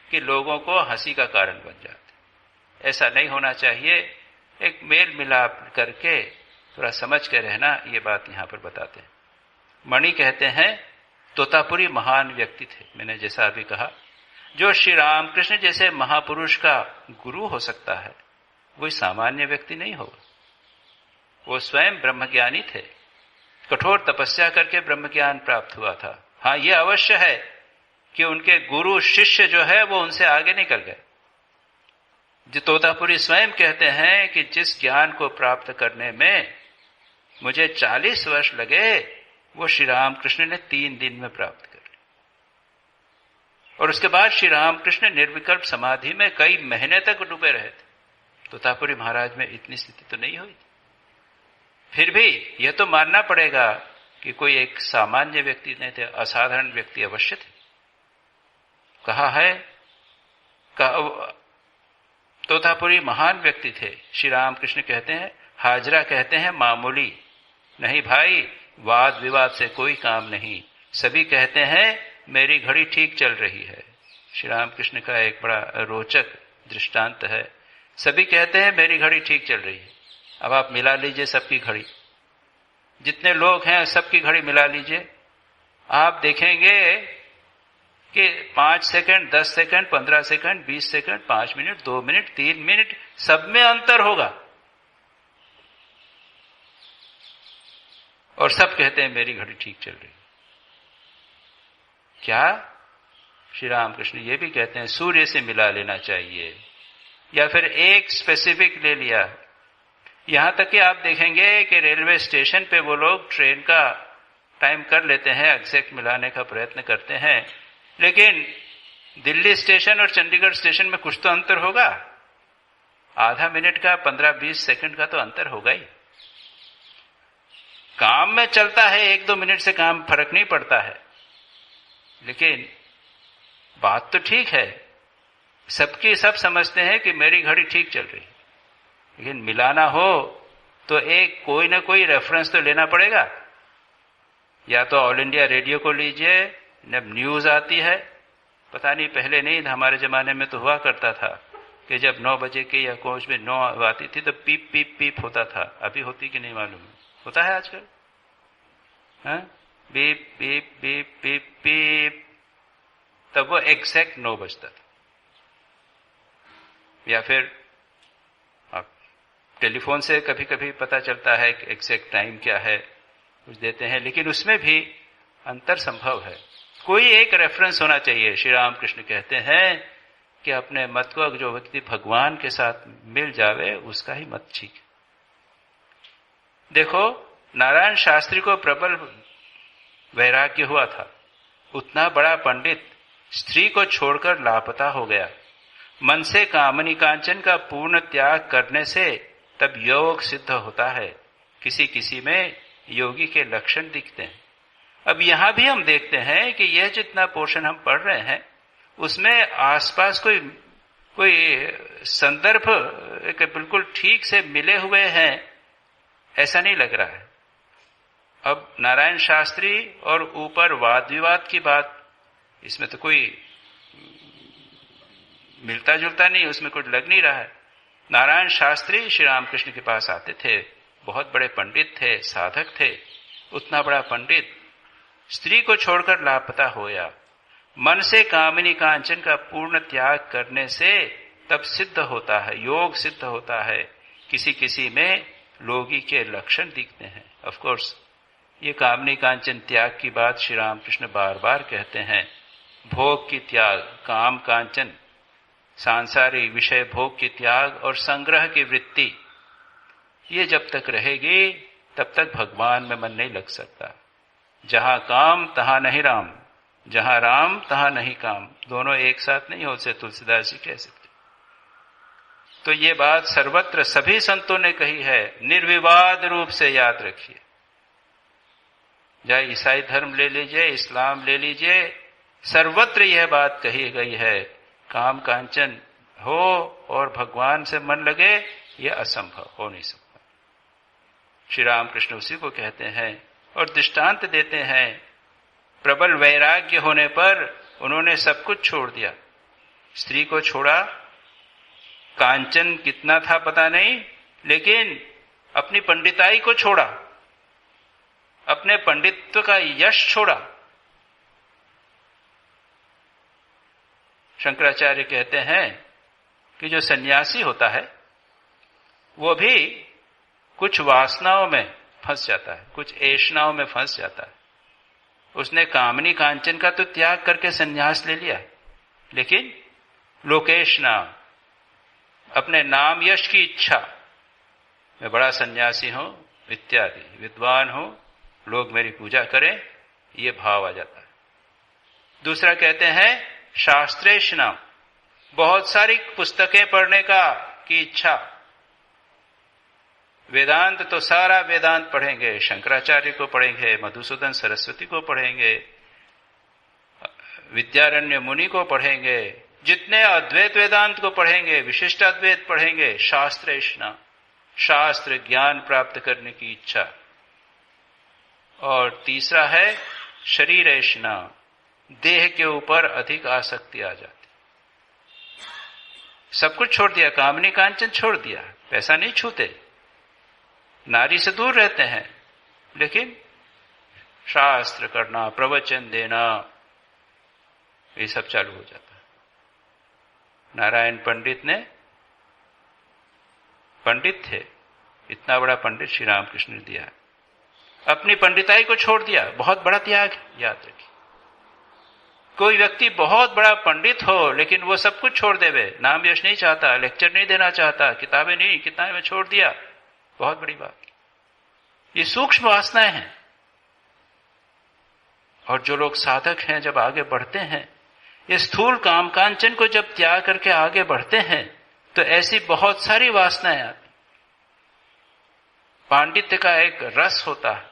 कि लोगों को हंसी का कारण बन जाते। ऐसा नहीं होना चाहिए। एक मेल मिलाप करके थोड़ा समझ के रहना, ये बात यहां पर बताते हैं। मणि कहते हैं तोतापुरी महान व्यक्ति थे, मैंने जैसा अभी कहा। जो श्री रामकृष्ण जैसे महापुरुष का गुरु हो सकता है, वो सामान्य व्यक्ति नहीं होगा। वो स्वयं ब्रह्मज्ञानी थे, कठोर तपस्या करके ब्रह्म ज्ञान प्राप्त हुआ था। हाँ, ये अवश्य है कि उनके गुरु शिष्य जो है वो उनसे आगे निकल गए। जो तोतापुरी स्वयं कहते हैं कि जिस ज्ञान को प्राप्त करने में मुझे 40 वर्ष लगे, वो श्री रामकृष्ण ने 3 दिन में प्राप्त कर लिया। और उसके बाद श्री रामकृष्ण निर्विकल्प समाधि में कई महीने तक डूबे रहे थे। तोतापुरी महाराज में इतनी स्थिति तो नहीं हुई। फिर भी यह तो मानना पड़ेगा कि कोई एक सामान्य व्यक्ति नहीं थे, असाधारण व्यक्ति अवश्य थे। कहा है तोतापुरी महान व्यक्ति थे। श्री रामकृष्ण कहते हैं, हाजरा कहते हैं मामूली नहीं भाई, वाद विवाद से कोई काम नहीं। सभी कहते हैं मेरी घड़ी ठीक चल रही है। श्री रामकृष्ण का एक बड़ा रोचक दृष्टांत है। सभी कहते हैं मेरी घड़ी ठीक चल रही है। अब आप मिला लीजिए सबकी घड़ी, जितने लोग हैं सबकी घड़ी मिला लीजिए, आप देखेंगे कि 5 second, 10 second, 15 second, 20 second, 5 minute, 2 minute, 3 minute, सब में अंतर होगा। और सब कहते हैं मेरी घड़ी ठीक चल रही। क्या श्री रामकृष्ण ये भी कहते हैं सूर्य से मिला लेना चाहिए, या फिर एक स्पेसिफिक ले लिया। यहां तक कि आप देखेंगे कि रेलवे स्टेशन पे वो लोग ट्रेन का टाइम कर लेते हैं, एग्जैक्ट मिलाने का प्रयत्न करते हैं, लेकिन दिल्ली स्टेशन और चंडीगढ़ स्टेशन में कुछ तो अंतर होगा। आधा मिनट का, 15-20 सेकंड का तो अंतर होगा ही। काम में चलता है, 1-2 मिनट से काम फर्क नहीं पड़ता है, लेकिन बात तो ठीक है, सबकी सब समझते हैं कि मेरी घड़ी ठीक चल रही है। लेकिन मिलाना हो तो एक कोई ना कोई रेफरेंस तो लेना पड़ेगा। या तो ऑल इंडिया रेडियो को लीजिए, जब न्यूज आती है, पता नहीं पहले नहीं, हमारे जमाने में तो हुआ करता था कि जब 9 बजे के या कोच में 9 आती थी तो पीप पीप पीप होता था। अभी होती कि नहीं मालूम, होता है आजकल, हाँ, beep beep beep beep beep, तब वो एग्जैक्ट 9 बजता था। या फिर आप टेलीफोन से कभी कभी पता चलता है कि एग्जैक्ट टाइम क्या है, कुछ देते हैं, लेकिन उसमें भी अंतर संभव है। कोई एक रेफरेंस होना चाहिए। श्री रामकृष्ण कहते हैं कि अपने मत को, जो व्यक्ति भगवान के साथ मिल जावे उसका ही मत ठीक है। देखो, नारायण शास्त्री को प्रबल वैराग्य हुआ था। उतना बड़ा पंडित स्त्री को छोड़कर लापता हो गया। मन से कामनी कांचन का पूर्ण त्याग करने से तब योग सिद्ध होता है। किसी किसी में योगी के लक्षण दिखते हैं। अब यहां भी हम देखते हैं कि यह जितना पोर्शन हम पढ़ रहे हैं उसमें आसपास कोई संदर्भ बिल्कुल ठीक से मिले हुए हैं ऐसा नहीं लग रहा है। अब नारायण शास्त्री और ऊपर वाद विवाद की बात, इसमें तो कोई मिलता जुलता नहीं, उसमें कुछ लग नहीं रहा है। नारायण शास्त्री श्री रामकृष्ण के पास आते थे, बहुत बड़े पंडित थे, साधक थे, उतना बड़ा पंडित स्त्री को छोड़कर लापता होया। मन से कामिनी कांचन का पूर्ण त्याग करने से तब सिद्ध होता है, योग सिद्ध होता है। किसी किसी में लोगी के लक्षण दिखते हैं। ऑफ कोर्स ये कामनी कांचन त्याग की बात श्री रामकृष्ण बार बार कहते हैं। भोग की त्याग, काम कांचन, सांसारिक विषय भोग की त्याग और संग्रह की वृत्ति, ये जब तक रहेगी तब तक भगवान में मन नहीं लग सकता। जहां काम तहां नहीं राम, जहां राम तहां नहीं काम, दोनों एक साथ नहीं हो सकते, तुलसीदास जी कह सकते। तो ये बात सर्वत्र सभी संतों ने कही है, निर्विवाद रूप से याद रखिए। चाहे ईसाई धर्म ले लीजिए, इस्लाम ले लीजिए, सर्वत्र यह बात कही गई है, काम कांचन हो और भगवान से मन लगे, यह असंभव, हो नहीं सकता। श्री रामकृष्ण उसी को कहते हैं और दृष्टांत देते हैं। प्रबल वैराग्य होने पर उन्होंने सब कुछ छोड़ दिया, स्त्री को छोड़ा, कांचन कितना था पता नहीं, लेकिन अपनी पंडिताई को छोड़ा, अपने पंडित्व का यश छोड़ा। शंकराचार्य कहते हैं कि जो सन्यासी होता है वो भी कुछ वासनाओं में फंस जाता है, कुछ ऐषणाओं में फंस जाता है। उसने कामनी कांचन का तो त्याग करके सन्यास ले लिया, लेकिन लोकेशना, अपने नाम यश की इच्छा, मैं बड़ा सन्यासी हूं इत्यादि, विद्वान हूं, लोग मेरी पूजा करें, ये भाव आ जाता है। दूसरा कहते हैं शास्त्रेशना, बहुत सारी पुस्तकें पढ़ने की इच्छा। वेदांत तो सारा वेदांत पढ़ेंगे, शंकराचार्य को पढ़ेंगे, मधुसूदन सरस्वती को पढ़ेंगे, विद्यारण्य मुनि को पढ़ेंगे, जितने अद्वैत वेदांत को पढ़ेंगे, विशिष्ट अद्वैत पढ़ेंगे। शास्त्रेशना, शास्त्र ज्ञान प्राप्त करने की इच्छा। और तीसरा है शरीरेशना, देह के ऊपर अधिक आसक्ति आ जाती। सब कुछ छोड़ दिया, कामनी कांचन छोड़ दिया, पैसा नहीं छूते, नारी से दूर रहते हैं, लेकिन शास्त्र करना, प्रवचन देना, ये सब चालू हो जाता है। नारायण पंडित ने, पंडित थे, इतना बड़ा पंडित श्री रामकृष्ण ने दिया, अपनी पंडिताई को छोड़ दिया। बहुत बड़ा त्याग, याद रखिए। कोई व्यक्ति बहुत बड़ा पंडित हो लेकिन वो सब कुछ छोड़ देवे, नाम यश नहीं चाहता, लेक्चर नहीं देना चाहता, किताबें नहीं, किताबें छोड़ दिया, बहुत बड़ी बात। ये सूक्ष्म वासनाएं हैं। और जो लोग साधक हैं, जब आगे बढ़ते हैं, ये स्थूल काम कांचन को जब त्याग करके आगे बढ़ते हैं, तो ऐसी बहुत सारी वासनाएं आती। पांडित्य का एक रस होता है,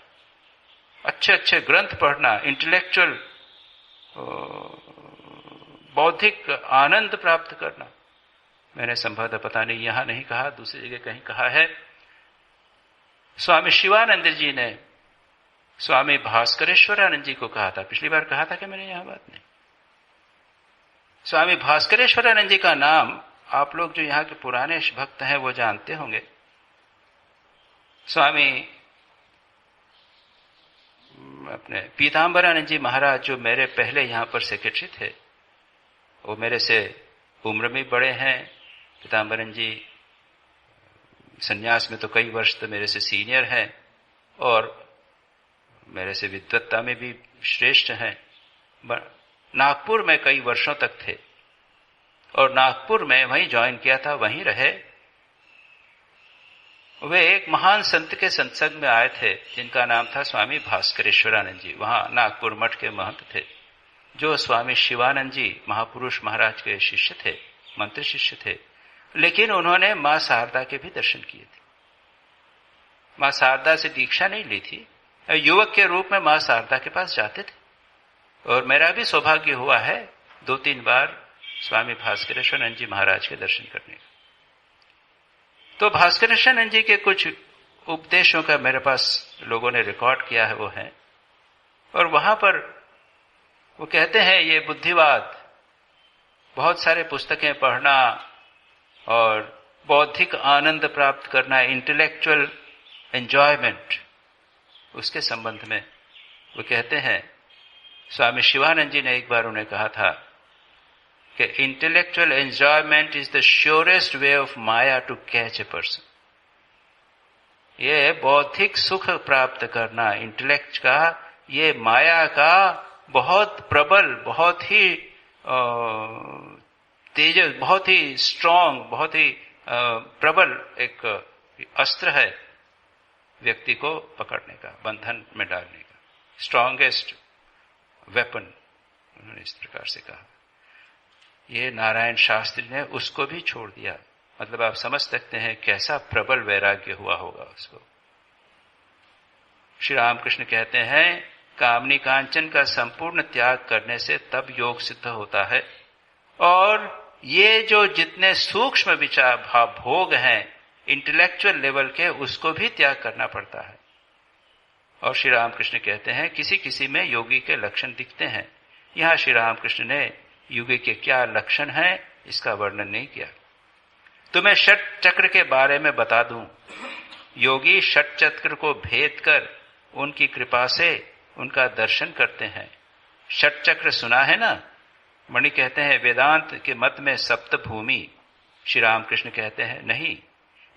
अच्छे अच्छे ग्रंथ पढ़ना, इंटेलेक्चुअल बौद्धिक आनंद प्राप्त करना। मैंने संभवतः पता नहीं, यहां नहीं कहा, दूसरी जगह कहीं कहा है। स्वामी शिवानंद जी ने स्वामी भास्करेश्वरानंद जी को कहा था, पिछली बार कहा था कि मैंने यहां बात नहीं। स्वामी भास्करेश्वरानंद जी का नाम आप लोग जो यहां के पुराने भक्त हैं वो जानते होंगे। स्वामी अपने पीताम्बरानंद जी महाराज, जो मेरे पहले यहां पर सेक्रेटरी थे, वो मेरे से उम्र में बड़े हैं। पीताम्बरानंद जी सन्यास में तो कई वर्ष तो मेरे से सीनियर हैं और मेरे से विद्वत्ता में भी श्रेष्ठ हैं। नागपुर में कई वर्षों तक थे और नागपुर में वहीं ज्वाइन किया था, वहीं रहे। वे एक महान संत के सत्संग में आए थे जिनका नाम था स्वामी भास्करेश्वरानंद जी। वहां नागपुर मठ के महंत थे, जो स्वामी शिवानंद जी महापुरुष महाराज के शिष्य थे, मंत्र शिष्य थे। लेकिन उन्होंने मां शारदा के भी दर्शन किए थे। मां शारदा से दीक्षा नहीं ली थी, युवक के रूप में मां शारदा के पास जाते थे। और मेरा भी सौभाग्य हुआ है 2-3 बार स्वामी भास्करेश्वरानंद जी महाराज के दर्शन करने का। तो भास्करेश्वरानंद जी के कुछ उपदेशों का मेरे पास लोगों ने रिकॉर्ड किया है, वो है। और वहां पर वो कहते हैं, ये बुद्धिवाद, बहुत सारे पुस्तकें पढ़ना और बौद्धिक आनंद प्राप्त करना, इंटेलेक्चुअल एंजॉयमेंट, उसके संबंध में वो कहते हैं, स्वामी शिवानंद जी ने एक बार उन्हें कहा था कि intellectual enjoyment is the surest way of maya to catch a person. ये बौद्धिक सुख प्राप्त करना, इंटेलेक्ट का, ये माया का बहुत प्रबल, बहुत ही तेज, बहुत ही स्ट्रांग, बहुत ही प्रबल एक अस्त्र है व्यक्ति को पकड़ने का, बंधन में डालने का, स्ट्रांगेस्ट वेपन, उन्होंने इस प्रकार से कहा। ये नारायण शास्त्री ने उसको भी छोड़ दिया। मतलब आप समझ सकते हैं कैसा प्रबल वैराग्य हुआ होगा उसको। श्री रामकृष्ण कहते हैं कामनी कांचन का संपूर्ण त्याग करने से तब योग सिद्ध होता है, और ये जो जितने सूक्ष्म विचार भाव भोग हैं इंटेलेक्चुअल लेवल के, उसको भी त्याग करना पड़ता है। और श्री रामकृष्ण कहते हैं किसी किसी में योगी के लक्षण दिखते हैं। यहां श्री रामकृष्ण ने योगी के क्या लक्षण हैं इसका वर्णन नहीं किया। तो मैं षट चक्र के बारे में बता दूं। योगी षट चक्र को भेद कर उनकी कृपा से उनका दर्शन करते हैं। षट चक्र सुना है ना? मणि कहते हैं वेदांत के मत में सप्त भूमि। श्री रामकृष्ण कहते हैं नहीं,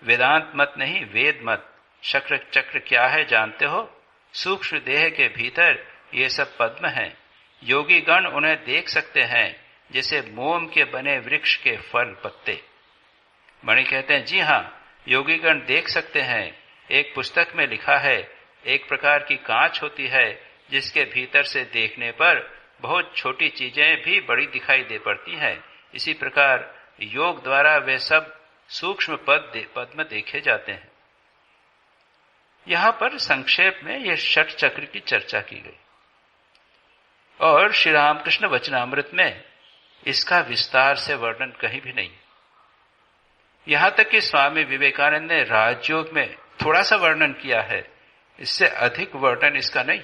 वेदांत मत नहीं, वेद मत। चक्र चक्र क्या है जानते हो? सूक्ष्म देह के भीतर ये सब पद्म हैं। योगी गण उन्हें देख सकते हैं जैसे मोम के बने वृक्ष के फल पत्ते। मणि कहते हैं जी हां, योगी गण देख सकते हैं। एक पुस्तक में लिखा है एक प्रकार की कांच होती है जिसके भीतर से देखने पर बहुत छोटी चीजें भी बड़ी दिखाई दे पड़ती हैं। इसी प्रकार योग द्वारा वे सब सूक्ष्म पद्म देखे जाते हैं। यहां पर संक्षेप में यह षट चक्र की चर्चा की गई, और श्री रामकृष्ण वचनामृत में इसका विस्तार से वर्णन कहीं भी नहीं। यहां तक कि स्वामी विवेकानंद ने राजयोग में थोड़ा सा वर्णन किया है, इससे अधिक वर्णन इसका नहीं।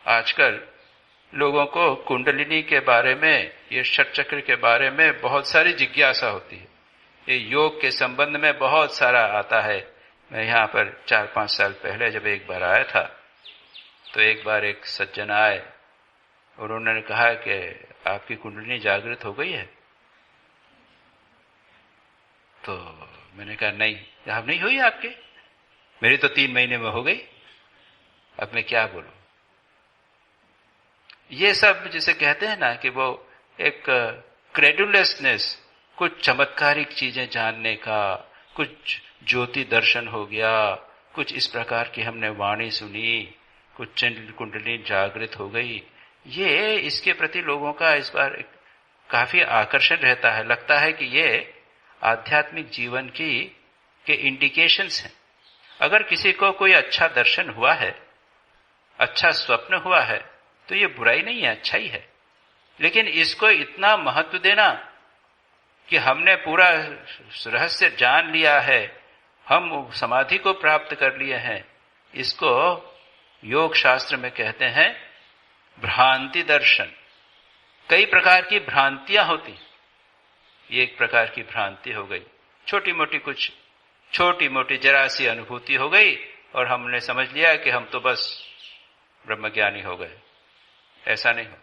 आजकल लोगों को कुंडलिनी के बारे में, ये षट चक्र के बारे में बहुत सारी जिज्ञासा होती है। ये योग के संबंध में बहुत सारा आता है। मैं यहाँ पर 4-5 साल पहले जब एक बार आया था, तो एक बार एक सज्जन आए और उन्होंने कहा कि आपकी कुंडलिनी जागृत हो गई है। तो मैंने कहा नहीं, अब नहीं हुई आपकी? मेरी तो 3 महीने में हो गई, अब मैं क्या बोलूं। ये सब जिसे कहते हैं ना कि वो एक क्रेडुलसनेस, कुछ चमत्कारिक चीजें जानने का, कुछ ज्योति दर्शन हो गया, कुछ इस प्रकार की हमने वाणी सुनी, कुछ कुंडली जागृत हो गई, ये इसके प्रति लोगों का इस बार काफी आकर्षण रहता है। लगता है कि ये आध्यात्मिक जीवन के इंडिकेशंस हैं। अगर किसी को कोई अच्छा दर्शन हुआ है, अच्छा स्वप्न हुआ है, तो ये बुराई नहीं है, अच्छा ही है। लेकिन इसको इतना महत्व देना कि हमने पूरा रहस्य जान लिया है, हम समाधि को प्राप्त कर लिए हैं, इसको योग शास्त्र में कहते हैं भ्रांति दर्शन। कई प्रकार की भ्रांतियां होती, ये एक प्रकार की भ्रांति हो गई। छोटी मोटी जरा सी अनुभूति हो गई और हमने समझ लिया कि हम तो बस ब्रह्मज्ञानी हो गए। ऐसा नहीं होता।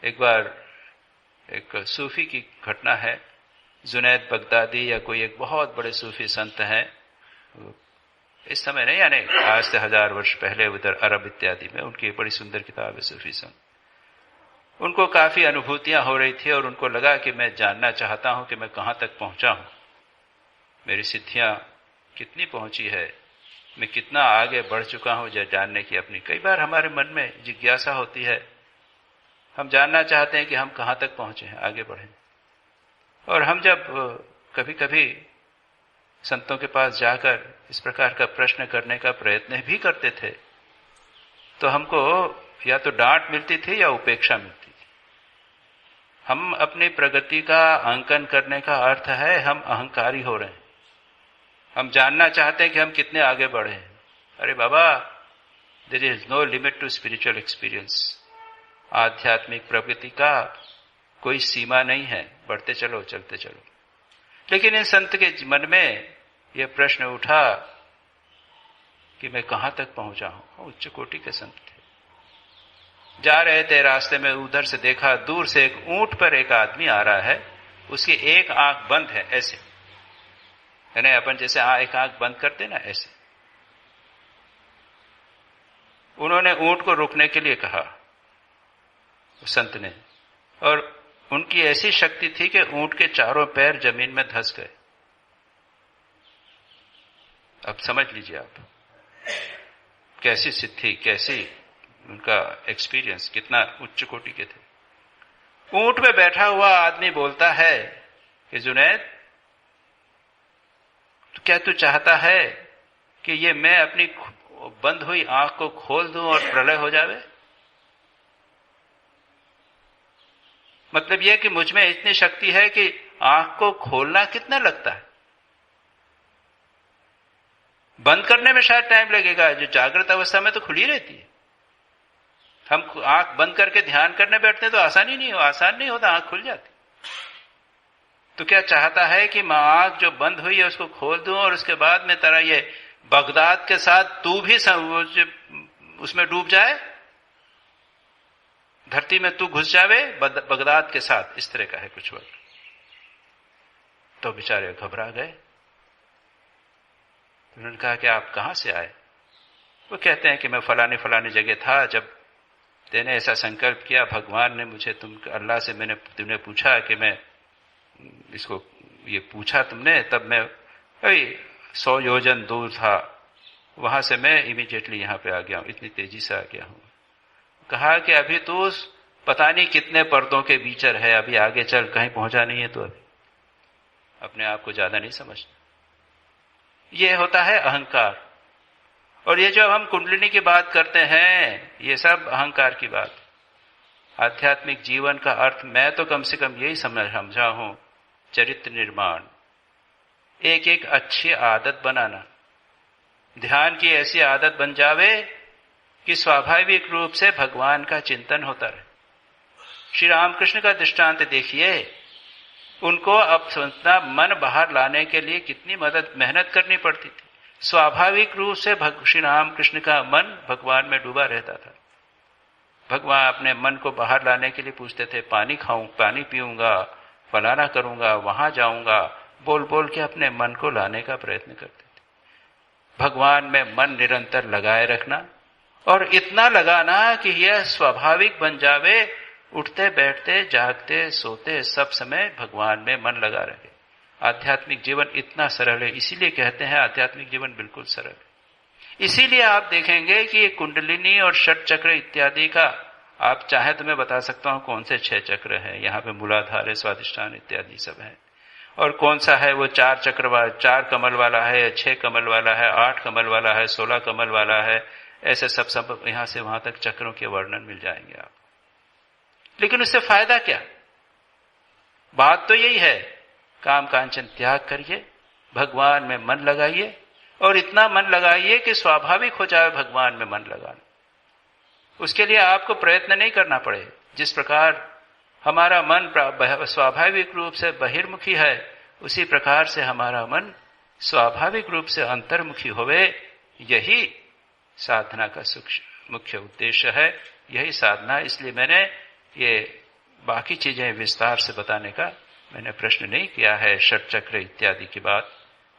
एक बार एक सूफी की घटना है। जुनैद बगदादी या कोई एक बहुत बड़े सूफी संत हैं, इस समय नहीं, यानी आज से 1000 वर्ष पहले उधर अरब इत्यादि में, उनकी बड़ी सुंदर किताब है सूफी संत। उनको काफी अनुभूतियां हो रही थी और उनको लगा कि मैं जानना चाहता हूं कि मैं कहां तक पहुंचा हूं, मेरी सिद्धियां कितनी पहुंची है, मैं कितना आगे बढ़ चुका हूं जानने की अपनी। कई बार हमारे मन में जिज्ञासा होती है, हम जानना चाहते हैं कि हम कहां तक पहुंचे हैं, आगे बढ़े। और हम जब कभी कभी संतों के पास जाकर इस प्रकार का प्रश्न करने का प्रयत्न भी करते थे, तो हमको या तो डांट मिलती थी या उपेक्षा मिलती थी। हम अपनी प्रगति का अंकन करने का अर्थ है हम अहंकारी हो रहे हैं। हम जानना चाहते हैं कि हम कितने आगे बढ़े हैं। अरे बाबा, there is no limit to spiritual experience. आध्यात्मिक प्रगति का कोई सीमा नहीं है, बढ़ते चलो, चलते चलो। लेकिन इन संत के मन में ये प्रश्न उठा कि मैं कहां तक पहुंचा हूं। उच्च कोटि के संत थे, जा रहे थे, रास्ते में उधर से देखा, दूर से एक ऊंट पर एक आदमी आ रहा है, उसकी एक आंख बंद है, ऐसे यानी अपन जैसे एक आंख बंद करते ना, ऐसे। उन्होंने ऊंट को रुकने के लिए कहा, संत ने, और उनकी ऐसी शक्ति थी कि ऊंट के चारों पैर जमीन में धंस गए। अब समझ लीजिए आप कैसी सिद्धि, कैसी उनका एक्सपीरियंस, कितना उच्च कोटि के थे। ऊंट पे बैठा हुआ आदमी बोलता है कि जुनैद, तो क्या तू चाहता है कि ये मैं अपनी बंद हुई आंख को खोल दूं और प्रलय हो जावे? मतलब यह कि मुझ में इतनी शक्ति है कि आंख को खोलना कितना लगता है, बंद करने में शायद टाइम लगेगा, जो जागृत अवस्था में तो खुली रहती है। हम आंख बंद करके ध्यान करने बैठते हैं तो आसान नहीं होता, आंख खुल जाती। तो क्या चाहता है कि मैं आंख जो बंद हुई है उसको खोल दूं और उसके बाद में तरह ये बगदाद के साथ तू भी उसमें डूब जाए, धरती में तू घुस जावे बगदाद के साथ, इस तरह का है कुछ वक्त। तो बेचारे घबरा गए। उन्होंने कहा कि आप कहां से आए? वो कहते हैं कि मैं फलानी जगह था, जब तेने ऐसा संकल्प किया, भगवान ने मुझे अल्लाह से तुमने पूछा कि मैं इसको, ये पूछा तुमने, तब मैं 100 योजन दूर था, वहां से मैं इमीडिएटली यहां पे आ गया हूं, इतनी तेजी से आ गया हूं। कहा कि अभी तो पता नहीं कितने पर्दों के बीचर है, अभी आगे चल, कहीं पहुंचा नहीं है तो अभी अपने आप को ज्यादा नहीं समझना। यह होता है अहंकार। और ये जो हम कुंडलिनी की बात करते हैं, ये सब अहंकार की बात। आध्यात्मिक जीवन का अर्थ मैं तो कम से कम यही समझा हूं, चरित्र निर्माण, एक एक अच्छी आदत बनाना। ध्यान की ऐसी आदत बन जावे कि स्वाभाविक रूप से भगवान का चिंतन होता रहे। श्री रामकृष्ण का दृष्टांत देखिए, उनको अब समझना, मन बाहर लाने के लिए कितनी मेहनत करनी पड़ती थी। स्वाभाविक रूप से श्री रामकृष्ण का मन भगवान में डूबा रहता था। भगवान अपने मन को बाहर लाने के लिए पूछते थे, पानी खाऊं, पानी पीऊंगा, फलाना करूंगा, वहां जाऊंगा, बोल बोल के अपने मन को लाने का प्रयत्न करते थे। भगवान में मन निरंतर लगाए रखना, और इतना लगाना कि यह स्वाभाविक बन जावे, उठते बैठते जागते सोते सब समय भगवान में मन लगा रहे। आध्यात्मिक जीवन इतना सरल है, इसीलिए कहते हैं आध्यात्मिक जीवन बिल्कुल सरल है। इसीलिए आप देखेंगे कि ये कुंडलिनी और षट चक्र इत्यादि का, आप चाहे तो मैं बता सकता हूं कौन से 6 चक्र हैं। यहाँ पे मूलाधार है, स्वाधिष्ठान इत्यादि सब है। और कौन सा है वो 4 चक्र वाला, 4 कमल वाला है, 6 कमल वाला है, 8 कमल वाला है, 16 कमल वाला है, ऐसे सब यहां से वहां तक चक्रों के वर्णन मिल जाएंगे आप। लेकिन उससे फायदा क्या? बात तो यही है, काम कांचन त्याग करिए, भगवान में मन लगाइए, और इतना मन लगाइए कि स्वाभाविक हो जाए भगवान में मन लगाना। उसके लिए आपको प्रयत्न नहीं करना पड़े। जिस प्रकार हमारा मन स्वाभाविक रूप से बहिर्मुखी है, उसी प्रकार से हमारा मन स्वाभाविक रूप से अंतर्मुखी होवे, यही साधना का मुख्य उद्देश्य है, यही साधना। इसलिए मैंने ये बाकी चीजें विस्तार से बताने का मैंने प्रश्न नहीं किया है। षट चक्र इत्यादि की बात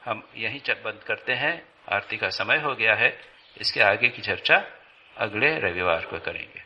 हम यहीं बंद करते हैं, आरती का समय हो गया है। इसके आगे की चर्चा अगले रविवार को करेंगे।